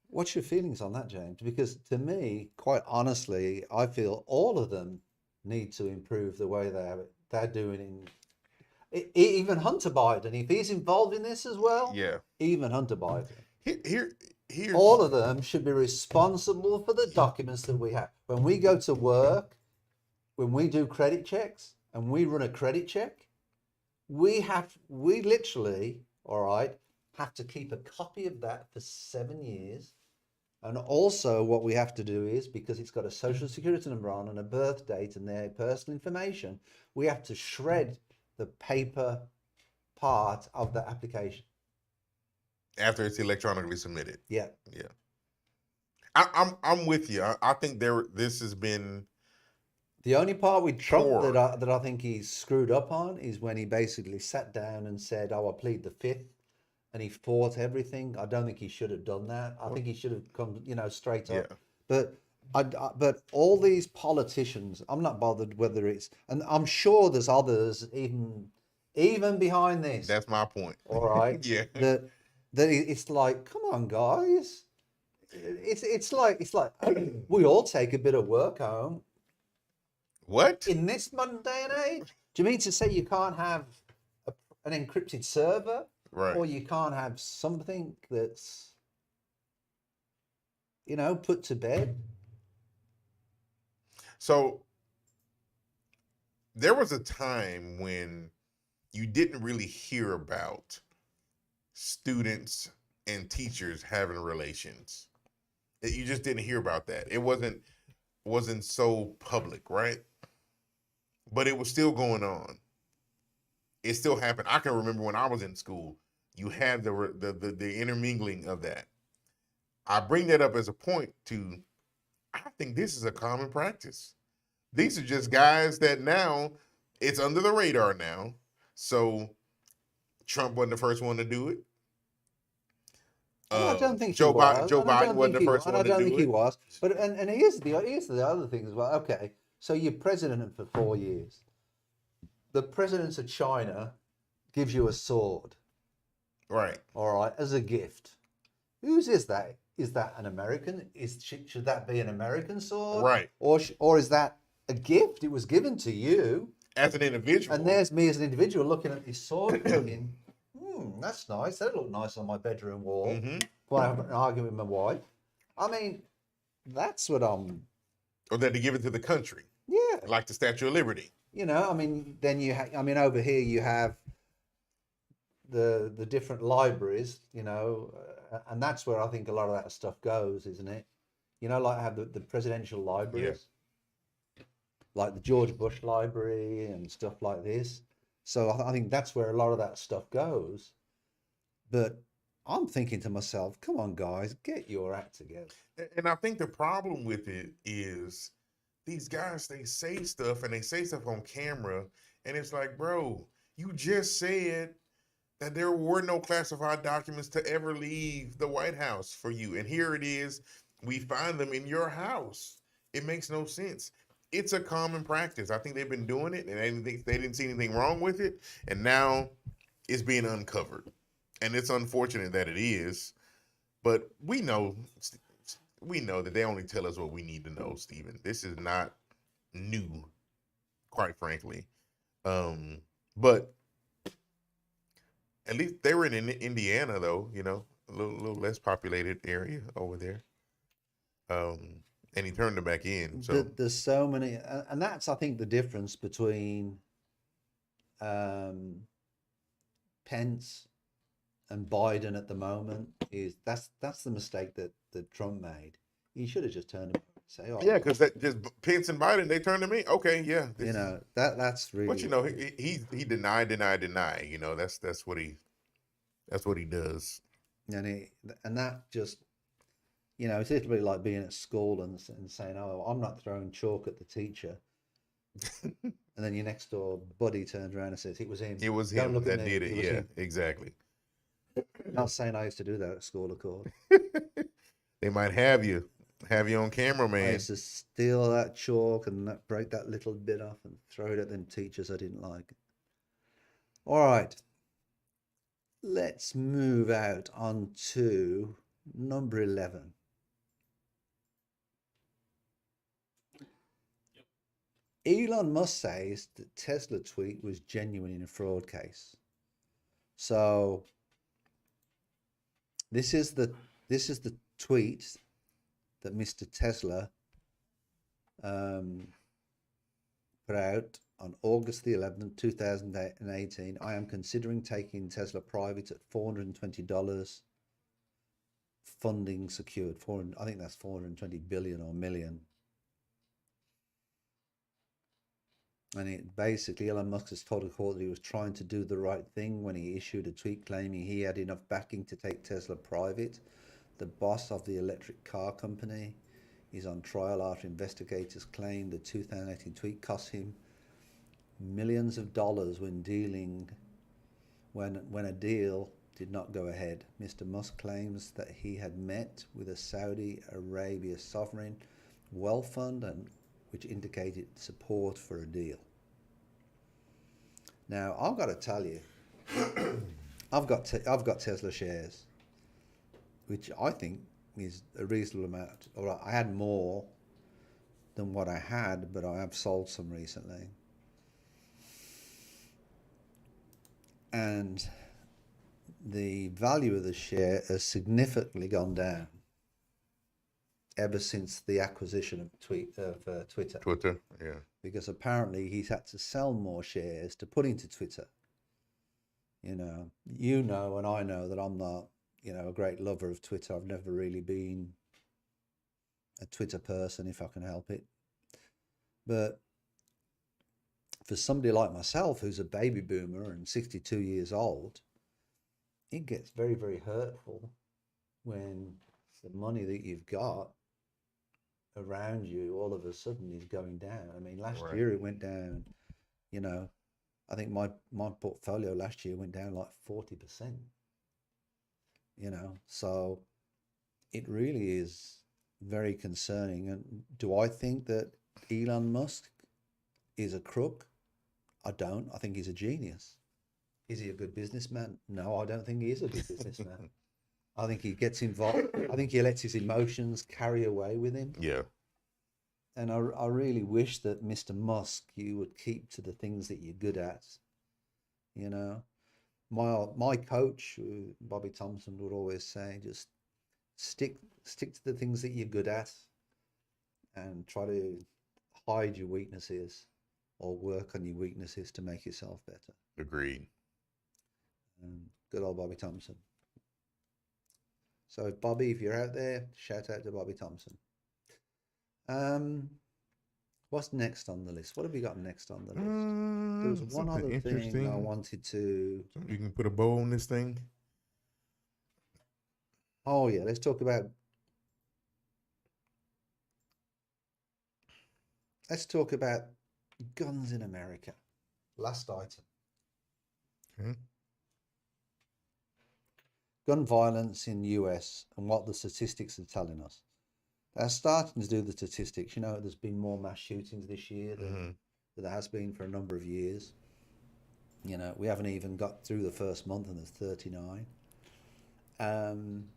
[SPEAKER 1] What's your feelings on that, James? Because to me, quite honestly, I feel all of them need to improve the way they're doing in... Even Hunter Biden, if he's involved in this as well, even Hunter Biden.
[SPEAKER 2] Here,
[SPEAKER 1] all of them should be responsible for the documents that we have. When we go to work, when we do credit checks and we run a credit check, we literally, all right, have to keep a copy of that for 7 years. And also what we have to do is, because it's got a social security number on and a birth date and their personal information, we have to shred the paper part of the application
[SPEAKER 2] after it's electronically submitted.
[SPEAKER 1] Yeah.
[SPEAKER 2] I'm with you. I think this has been
[SPEAKER 1] The only part with Trump
[SPEAKER 2] Poor.
[SPEAKER 1] that I think he's screwed up on is when he basically sat down and said, "Oh, I plead the fifth," and he fought everything. I don't think he should have done that. I think he should have come, straight
[SPEAKER 2] Yeah.
[SPEAKER 1] up. But but all these politicians, I'm not bothered whether it's, and I'm sure there's others even behind this.
[SPEAKER 2] That's my point.
[SPEAKER 1] All right.
[SPEAKER 2] Yeah.
[SPEAKER 1] That it's like, come on, guys. It's like we all take a bit of work home.
[SPEAKER 2] What?
[SPEAKER 1] In this mundane age? Do you mean to say you can't have an encrypted server?
[SPEAKER 2] Right.
[SPEAKER 1] Or you can't have something that's, put to bed?
[SPEAKER 2] So there was a time when you didn't really hear about students and teachers having relations. You just didn't hear about that. It wasn't so public, right? But it was still going on. It still happened. I can remember when I was in school, you had the intermingling of that. I bring that up as a point to, I think this is a common practice. These are just guys that now it's under the radar now. So Trump wasn't the first one to do it.
[SPEAKER 1] I don't think
[SPEAKER 2] Joe
[SPEAKER 1] he was.
[SPEAKER 2] Joe
[SPEAKER 1] And I
[SPEAKER 2] Biden
[SPEAKER 1] don't
[SPEAKER 2] wasn't
[SPEAKER 1] think
[SPEAKER 2] the
[SPEAKER 1] he
[SPEAKER 2] first
[SPEAKER 1] was.
[SPEAKER 2] one
[SPEAKER 1] And I don't
[SPEAKER 2] to
[SPEAKER 1] think
[SPEAKER 2] do
[SPEAKER 1] he
[SPEAKER 2] it.
[SPEAKER 1] was. But and here's the other thing as well. Okay, so you're president for 4 years. The president of China gives you a sword,
[SPEAKER 2] Right.
[SPEAKER 1] all right, as a gift. Whose is that? Is that an American? Should that be an American sword?
[SPEAKER 2] Right.
[SPEAKER 1] Or is that a gift? It was given to you.
[SPEAKER 2] As an individual.
[SPEAKER 1] And there's me as an individual looking at this sword thinking, that's nice. That'll look nice on my bedroom wall.
[SPEAKER 2] Mm-hmm.
[SPEAKER 1] When I have an argument with my wife. I mean, that's what I'm...
[SPEAKER 2] Or that to give it to the country.
[SPEAKER 1] Yeah.
[SPEAKER 2] Like the Statue of Liberty.
[SPEAKER 1] I mean, then over here you have the different libraries, and that's where I think a lot of that stuff goes, isn't it? Like I have the presidential libraries, like the George Bush Library and stuff like this. So I think that's where a lot of that stuff goes. But I'm thinking to myself, come on, guys, get your act together.
[SPEAKER 2] And I think the problem with it is these guys, they say stuff on camera, and it's like, bro, you just said that there were no classified documents to ever leave the White House for you. And here it is, we find them in your house. It makes no sense. It's a common practice. I think they've been doing it, and they didn't see anything wrong with it. And now it's being uncovered. And it's unfortunate that it is. But we know that they only tell us what we need to know, Stephen. This is not new, quite frankly. But at least they were in Indiana, though, a little less populated area over there. And he turned them back in. So
[SPEAKER 1] There's so many, and that's, I think, the difference between Pence and Biden at the moment is that's the mistake that Trump made. He should have just turned him and say, "Oh,
[SPEAKER 2] yeah," because that just Pence and Biden, they turned to me. Okay, yeah,
[SPEAKER 1] that's really.
[SPEAKER 2] But he denied. That's what he does.
[SPEAKER 1] And that just, it's a little bit like being at school and saying, "Oh, I'm not throwing chalk at the teacher." And then your next door buddy turns around and says, "It was him.
[SPEAKER 2] It was
[SPEAKER 1] Don't
[SPEAKER 2] him
[SPEAKER 1] look at
[SPEAKER 2] that
[SPEAKER 1] me.
[SPEAKER 2] did it."
[SPEAKER 1] Was
[SPEAKER 2] Yeah,
[SPEAKER 1] him."
[SPEAKER 2] exactly.
[SPEAKER 1] Not saying I used to do that at school, of course.
[SPEAKER 2] They might have you on camera,
[SPEAKER 1] I
[SPEAKER 2] man.
[SPEAKER 1] used to steal that chalk and break that little bit off and throw it at them teachers I didn't like. All right. Let's move out on to number 11. Elon Musk says that Tesla tweet was genuine in a fraud case. So this is the tweet that Mr. Tesla put out on August the 11th, 2018. I am considering taking Tesla private at $420 funding secured. I think that's 420 billion or million. And it basically, Elon Musk has told the court that he was trying to do the right thing when he issued a tweet claiming he had enough backing to take Tesla private. The boss of the electric car company He's on trial after investigators claim the 2018 tweet cost him millions of dollars when a deal did not go ahead. Mr. Musk claims that he had met with a Saudi Arabia sovereign wealth fund and which indicated support for a deal. Now, I've got to tell you, I've got Tesla shares, which I think is a reasonable amount. All right, I had more than what I had, but I have sold some recently. And the value of the share has significantly gone down ever since the acquisition of Twitter.
[SPEAKER 2] Twitter, yeah.
[SPEAKER 1] Because apparently he's had to sell more shares to put into Twitter. And I know that I'm not, a great lover of Twitter. I've never really been a Twitter person if I can help it. But for somebody like myself, who's a baby boomer and 62 years old, it gets very, very hurtful when the money that you've got around you all of a sudden is going down. I mean, last year it went down, I think my portfolio last year went down like 40%, so it really is very concerning. And do I think that Elon Musk is a crook? I don't. I think he's a genius. Is he a good businessman? No, I don't think he is a good businessman. I think he gets involved. I think he lets his emotions carry away with him.
[SPEAKER 2] Yeah.
[SPEAKER 1] And I really wish that Mr. Musk, you would keep to the things that you're good at. My coach, Bobby Thompson, would always say, just stick to the things that you're good at and try to hide your weaknesses or work on your weaknesses to make yourself better.
[SPEAKER 2] Agreed.
[SPEAKER 1] Good old Bobby Thompson. So Bobby, if you're out there, shout out to Bobby Thompson. What's next on the list? What have we got next on the list? There was one other thing I wanted to...
[SPEAKER 2] You can put a bow on this thing?
[SPEAKER 1] Oh, yeah. Let's talk about guns in America. Last item.
[SPEAKER 2] Okay.
[SPEAKER 1] Gun violence in the US and what the statistics are telling us. They're starting to do the statistics. There's been more mass shootings this year than there has been for a number of years. We haven't even got through the first month and there's 39. And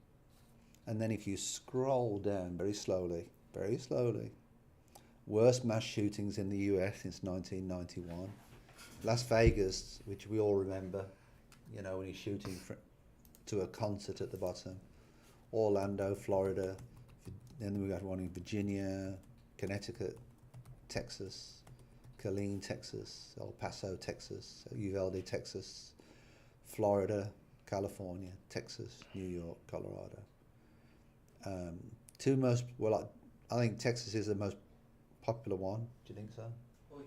[SPEAKER 1] then if you scroll down very slowly, worst mass shootings in the US since 1991. Las Vegas, which we all remember, when he's shooting to a concert at the bottom. Orlando, Florida. Then we got one in Virginia, Connecticut, Texas, Killeen, Texas, El Paso, Texas, Uvalde, Texas, Florida, California, Texas, New York, Colorado. I think Texas is the most popular one. Do you think so?
[SPEAKER 3] Oh, yeah.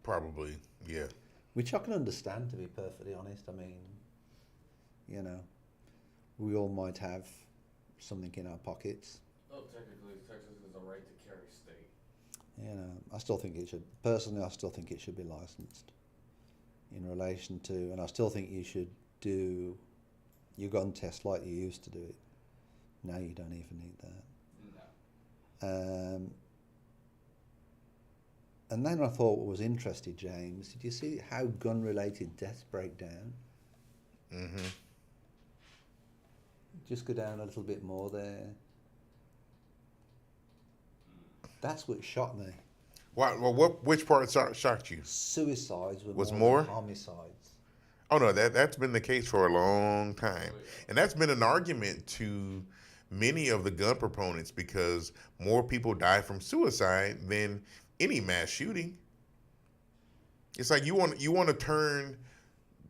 [SPEAKER 2] Probably, yeah.
[SPEAKER 1] Which I can understand, to be perfectly honest. I mean, we all might have something in our pockets.
[SPEAKER 3] Oh, technically, Texas is a right to carry state.
[SPEAKER 1] I still think it should. Personally, I still think it should be licensed in relation to, and I still think you should do your gun test like you used to do it. Now you don't even need that.
[SPEAKER 3] No.
[SPEAKER 1] And then I thought what was interesting, James, did you see how gun-related deaths break down?
[SPEAKER 2] Mm-hmm.
[SPEAKER 1] Just go down a little bit more there. That's what shocked me.
[SPEAKER 2] Which part shocked you?
[SPEAKER 1] Suicides
[SPEAKER 2] was
[SPEAKER 1] more
[SPEAKER 2] more
[SPEAKER 1] than homicides.
[SPEAKER 2] Oh no, that's been the case for a long time, and that's been an argument to many of the gun proponents because more people die from suicide than any mass shooting. It's like you want to turn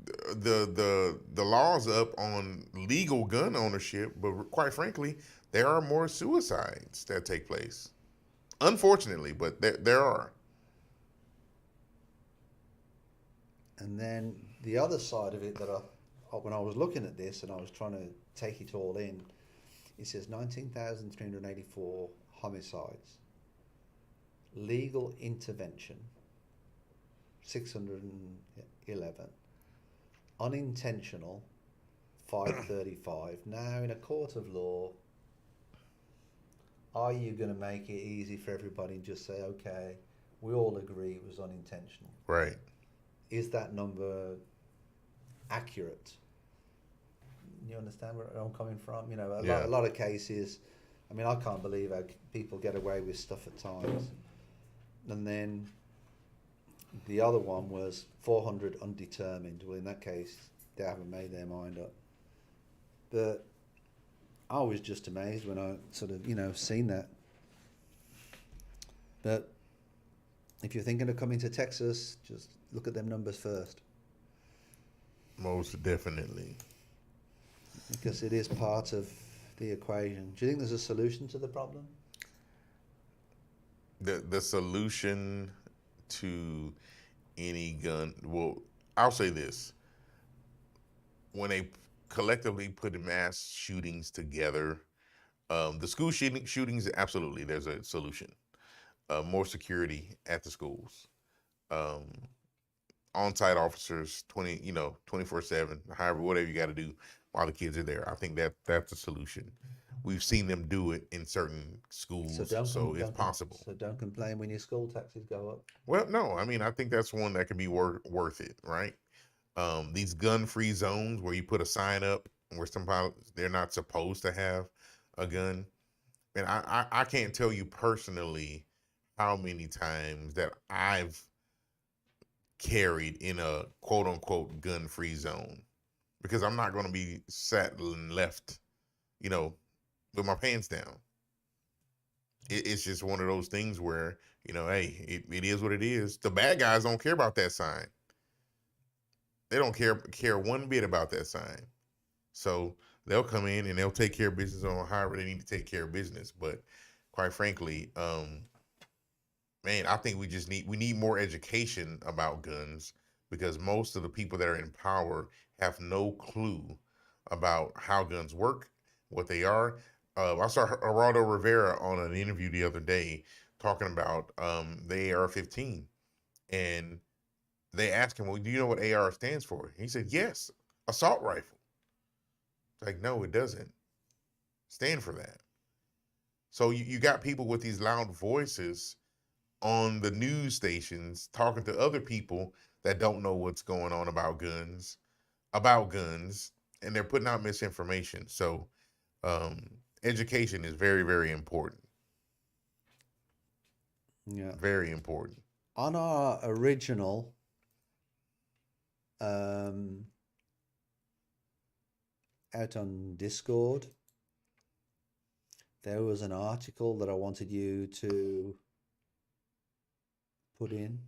[SPEAKER 2] the laws up on legal gun ownership, but quite frankly, there are more suicides that take place. Unfortunately, but there are.
[SPEAKER 1] And then the other side of it that when I was looking at this and I was trying to take it all in, it says 19,384 homicides. Legal intervention, 611. Unintentional, 535. Now, in a court of law, are you going to make it easy for everybody and just say, okay, we all agree it was unintentional?
[SPEAKER 2] Right.
[SPEAKER 1] Is that number accurate? You understand where I'm coming from? You know, a lot of cases, I mean, I can't believe how people get away with stuff at times. And then the other one was 400 undetermined. Well, in that case, they haven't made their mind up. But I was just amazed when I sort of, seen that. But if you're thinking of coming to Texas, just look at them numbers first.
[SPEAKER 2] Most definitely.
[SPEAKER 1] Because it is part of the equation. Do you think there's a solution to the problem?
[SPEAKER 2] The solution to any gun, well, I'll say this. When they collectively put mass shootings together, the school shootings, absolutely, there's a solution. More security at the schools. On-site officers, 24/7, however, whatever you got to do while the kids are there. I think that's a solution. We've seen them do it in certain schools, so it's possible.
[SPEAKER 1] So don't complain when your school taxes go up.
[SPEAKER 2] Well, no, I mean, I think that's one that can be worth it, right? These gun-free zones where you put a sign up where somehow they're not supposed to have a gun. And I can't tell you personally how many times that I've carried in a quote-unquote gun-free zone, because I'm not going to be sat and left, with my pants down. It's just one of those things where, hey, it is what it is. The bad guys don't care about that sign. They don't care one bit about that sign. So they'll come in and they'll take care of business on however they need to take care of business. But quite frankly, man, I think we need more education about guns, because most of the people that are in power have no clue about how guns work, what they are. I saw Geraldo Rivera on an interview the other day talking about the AR-15, and they asked him, well, do you know what AR stands for? He said, yes, assault rifle. It's like, no, it doesn't stand for that. So you got people with these loud voices on the news stations talking to other people that don't know what's going on about guns, and they're putting out misinformation. So education is very, very important.
[SPEAKER 1] Yeah.
[SPEAKER 2] Very important.
[SPEAKER 1] On our original out on Discord, there was an article that I wanted you to put in,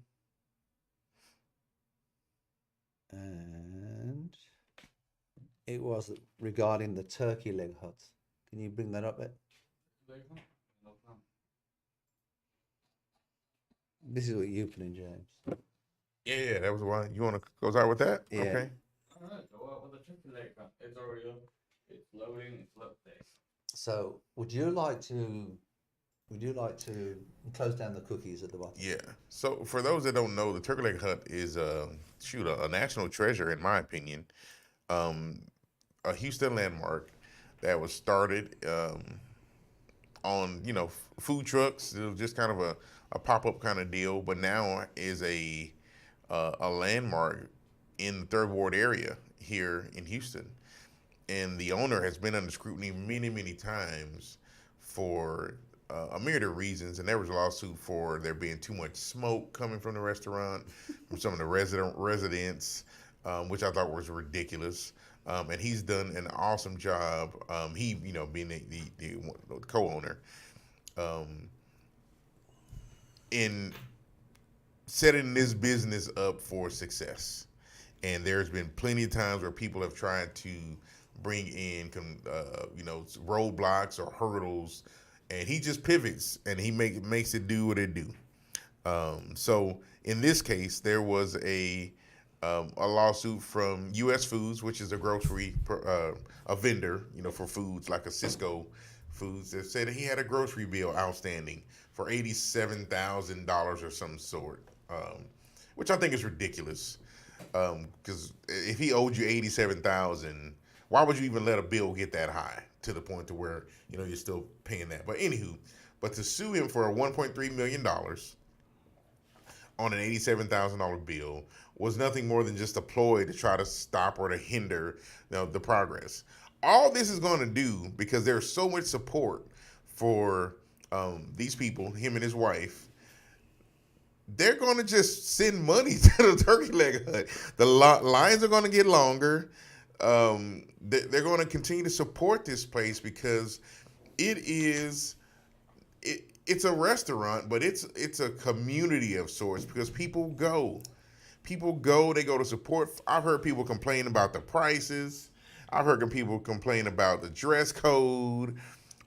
[SPEAKER 1] and it was regarding the turkey leg hut. Can you bring that up, Ed? This is what you put in, James.
[SPEAKER 2] Yeah, that was one. You want to go out with that?
[SPEAKER 1] Yeah.
[SPEAKER 2] Okay.
[SPEAKER 3] All right, go out with the turkey leg. It's already up. It's loading. It's loading.
[SPEAKER 1] So, would you like to close down the cookies at the bottom?
[SPEAKER 2] Yeah. So for those that don't know, the Turkey Leg Hut is a national treasure, in my opinion. A Houston landmark that was started on food trucks. It was just kind of a pop-up kind of deal, but now is a landmark in the Third Ward area here in Houston. And the owner has been under scrutiny many, many times for a myriad of reasons. And there was a lawsuit for there being too much smoke coming from the restaurant, from some of the residents, which I thought was ridiculous. And he's done an awesome job. He, being the co-owner, in setting this business up for success. And there's been plenty of times where people have tried to bring in, roadblocks or hurdles, and he just pivots and he makes it do what it do. So in this case, there was a lawsuit from U.S. Foods, which is a grocery a vendor, for foods like a Cisco Foods that said he had a grocery bill outstanding for $87,000 or some sort, which I think is ridiculous. Because if he owed you $87,000, why would you even let a bill get that high to the point to where you're still paying that? But anywho, to sue him for $1.3 million on an $87,000 bill was nothing more than just a ploy to try to stop or to hinder the progress. All this is going to do, because there's so much support for these people, him and his wife, they're going to just send money to the turkey leg hut. The lines are going to get longer. They're going to continue to support this place because it's a restaurant, but it's a community of sorts, because people go, they go to support. I've heard people complain about the prices. I've heard people complain about the dress code,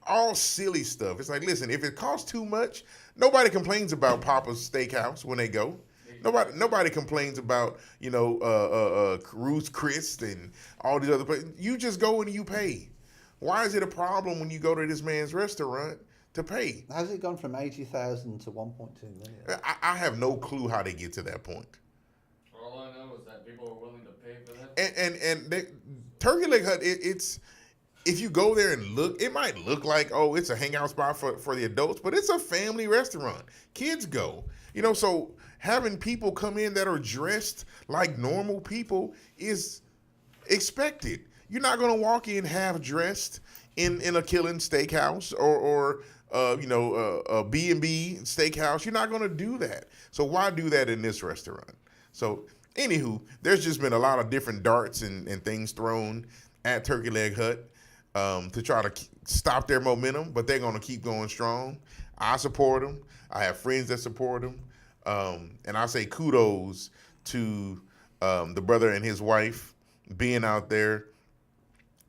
[SPEAKER 2] all silly stuff. It's like, listen, if it costs too much, nobody complains about Papa's Steakhouse when they go. Nobody complains about, Ruth's Chris and all these other places. You just go and you pay. Why is it a problem when you go to this man's restaurant to pay?
[SPEAKER 1] How's it gone from 80,000 to 1.2 million?
[SPEAKER 2] I have no clue how they get to that point.
[SPEAKER 3] All I know is that people are willing to pay for that.
[SPEAKER 2] And Turkey Leg Hut, it's if you go there and look, it might look like, it's a hangout spot for the adults, but it's a family restaurant. Kids go. So having people come in that are dressed like normal people is expected. You're not going to walk in half dressed in a Killing Steakhouse or a B&B Steakhouse. You're not going to do that. So why do that in this restaurant? So anywho, there's just been a lot of different darts and things thrown at Turkey Leg Hut to try to stop their momentum, but they're going to keep going strong. I support them. I have friends that support them. And I say kudos to the brother and his wife being out there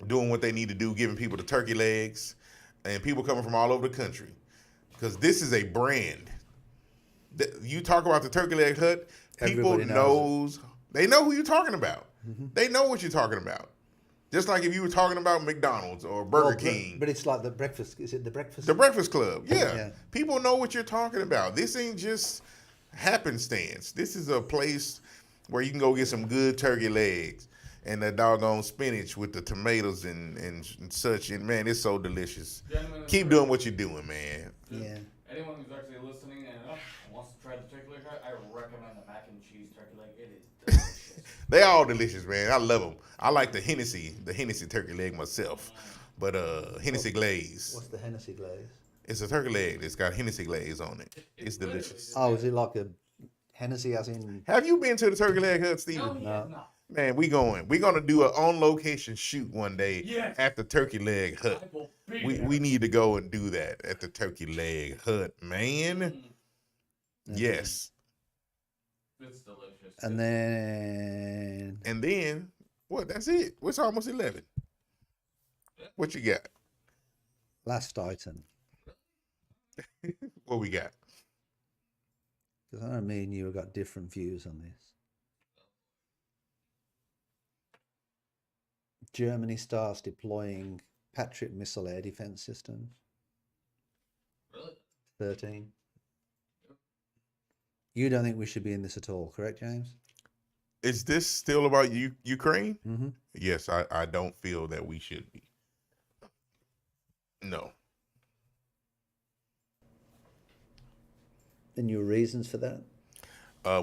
[SPEAKER 2] doing what they need to do, giving people the turkey legs, and people coming from all over the country, because this is a brand. You talk about the Turkey Leg Hut, people knows. They know who you're talking about. Mm-hmm. They know what you're talking about. Just like if you were talking about McDonald's or Burger King.
[SPEAKER 1] But it's like the breakfast. Is it the breakfast?
[SPEAKER 2] The Breakfast Club. Yeah. People know what you're talking about. This ain't just happenstance. This is a place where you can go get some good turkey legs and the doggone spinach with the tomatoes and such. And man, it's so delicious. Keep doing what you're doing, man.
[SPEAKER 1] Yeah.
[SPEAKER 3] Anyone who's actually listening and wants to try the turkey leg, I recommend the mac and cheese turkey leg. It is delicious.
[SPEAKER 2] They all delicious, man. I love them. I like the Hennessy turkey leg myself, but Hennessy glaze.
[SPEAKER 1] What's the Hennessy glaze?
[SPEAKER 2] It's a turkey leg that's got Hennessy glaze on it. It's delicious.
[SPEAKER 1] Oh, is it like a Hennessy as in?
[SPEAKER 2] Have you been to the Turkey Leg Hut, Steven?
[SPEAKER 3] No.
[SPEAKER 2] Man, we're gonna do an on location shoot one day at the Turkey Leg Hut. We need to go and do that at the Turkey Leg Hut, man. Yes.
[SPEAKER 3] It's delicious.
[SPEAKER 1] And
[SPEAKER 2] then what? That's it. It's almost 11. What you got?
[SPEAKER 1] Last item.
[SPEAKER 2] What we got?
[SPEAKER 1] Because I know me and you have got different views on this. Germany starts deploying Patriot missile air defense systems.
[SPEAKER 3] Really?
[SPEAKER 1] 13. You don't think we should be in this at all, correct, James?
[SPEAKER 2] Is this still about Ukraine?
[SPEAKER 1] Mm-hmm.
[SPEAKER 2] Yes, I don't feel that we should be. No.
[SPEAKER 1] And your reasons for that?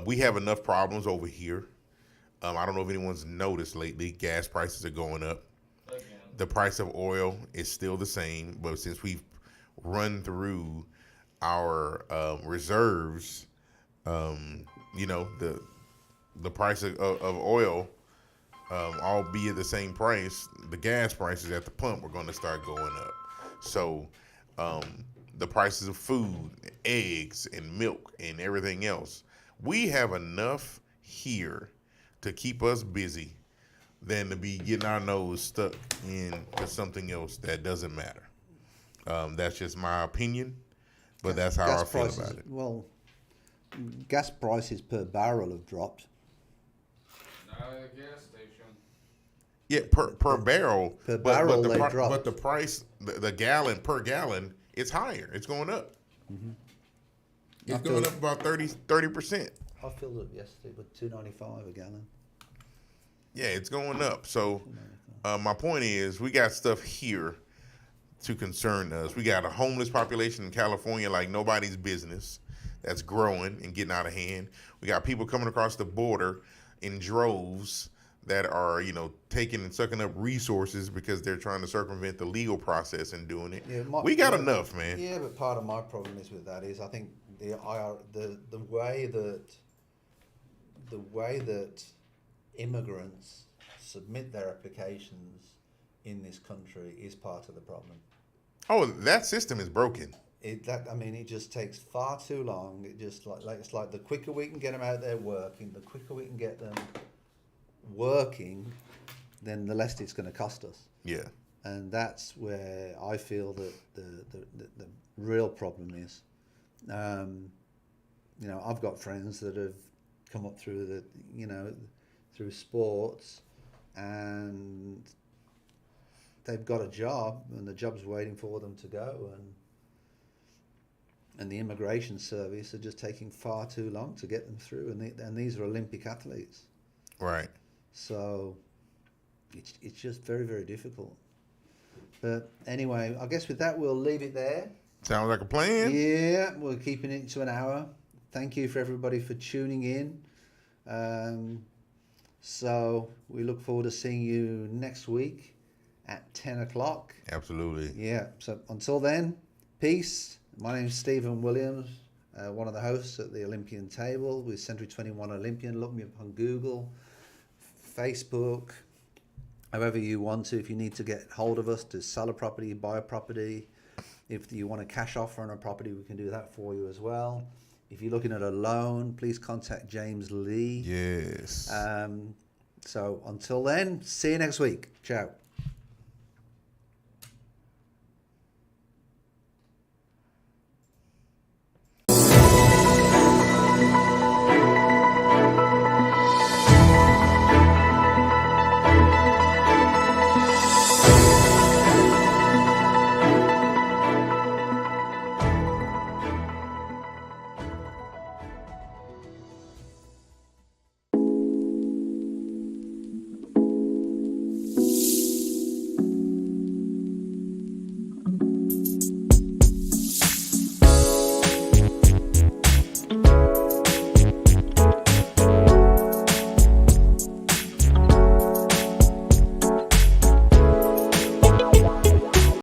[SPEAKER 2] We have enough problems over here. I don't know if anyone's noticed lately, gas prices are going up.
[SPEAKER 3] Again.
[SPEAKER 2] The price of oil is still the same, but since we've run through our reserves, the price of oil, albeit the same price, the gas prices at the pump are going to start going up. So the prices of food, eggs, and milk, and everything else, we have enough here to keep us busy than to be getting our nose stuck into something else that doesn't matter. That's just my opinion, but that's how I feel about it.
[SPEAKER 1] Well, gas prices per barrel have dropped.
[SPEAKER 3] Not at a gas station.
[SPEAKER 2] Yeah, per barrel.
[SPEAKER 1] Per barrel
[SPEAKER 2] but
[SPEAKER 1] they dropped.
[SPEAKER 2] But the price, the gallon per gallon, it's higher. It's going up. It's going up about 30%.
[SPEAKER 1] I filled up yesterday with $2.95 a gallon.
[SPEAKER 2] Yeah, it's going up. So my point is, we got stuff here to concern us. We got a homeless population in California like nobody's business that's growing and getting out of hand. We got people coming across the border in droves that are, taking and sucking up resources because they're trying to circumvent the legal process and doing it.
[SPEAKER 1] Yeah,
[SPEAKER 2] we got enough, man.
[SPEAKER 1] Yeah, but part of my problem is with that is I think the way that immigrants submit their applications in this country is part of the problem.
[SPEAKER 2] Oh, that system is broken.
[SPEAKER 1] It just takes far too long. It just it's like the quicker we can get them out there working, the quicker we can get them working, then the less it's going to cost us.
[SPEAKER 2] Yeah.
[SPEAKER 1] And that's where I feel that the real problem is. I've got friends that have come up through through sports, and they've got a job, and the job's waiting for them to go, and the immigration service are just taking far too long to get them through, and these are Olympic athletes.
[SPEAKER 2] Right.
[SPEAKER 1] So it's just very, very difficult. But anyway, I guess with that, we'll leave it there.
[SPEAKER 2] Sounds like a plan.
[SPEAKER 1] Yeah, we're keeping it to an hour. Thank you for everybody for tuning in. So we look forward to seeing you next week at 10 o'clock.
[SPEAKER 2] Absolutely.
[SPEAKER 1] Yeah, so until then, peace. My name is Stephen Williams, one of the hosts at the Olympian Table with Century 21 Olympian. Look me up on Google, Facebook, however you want to. If you need to get hold of us to sell a property, buy a property, if you want a cash offer on a property, we can do that for you as well. If you're looking at a loan, please contact James Lee.
[SPEAKER 2] Yes.
[SPEAKER 1] So until then, see you next week. Ciao.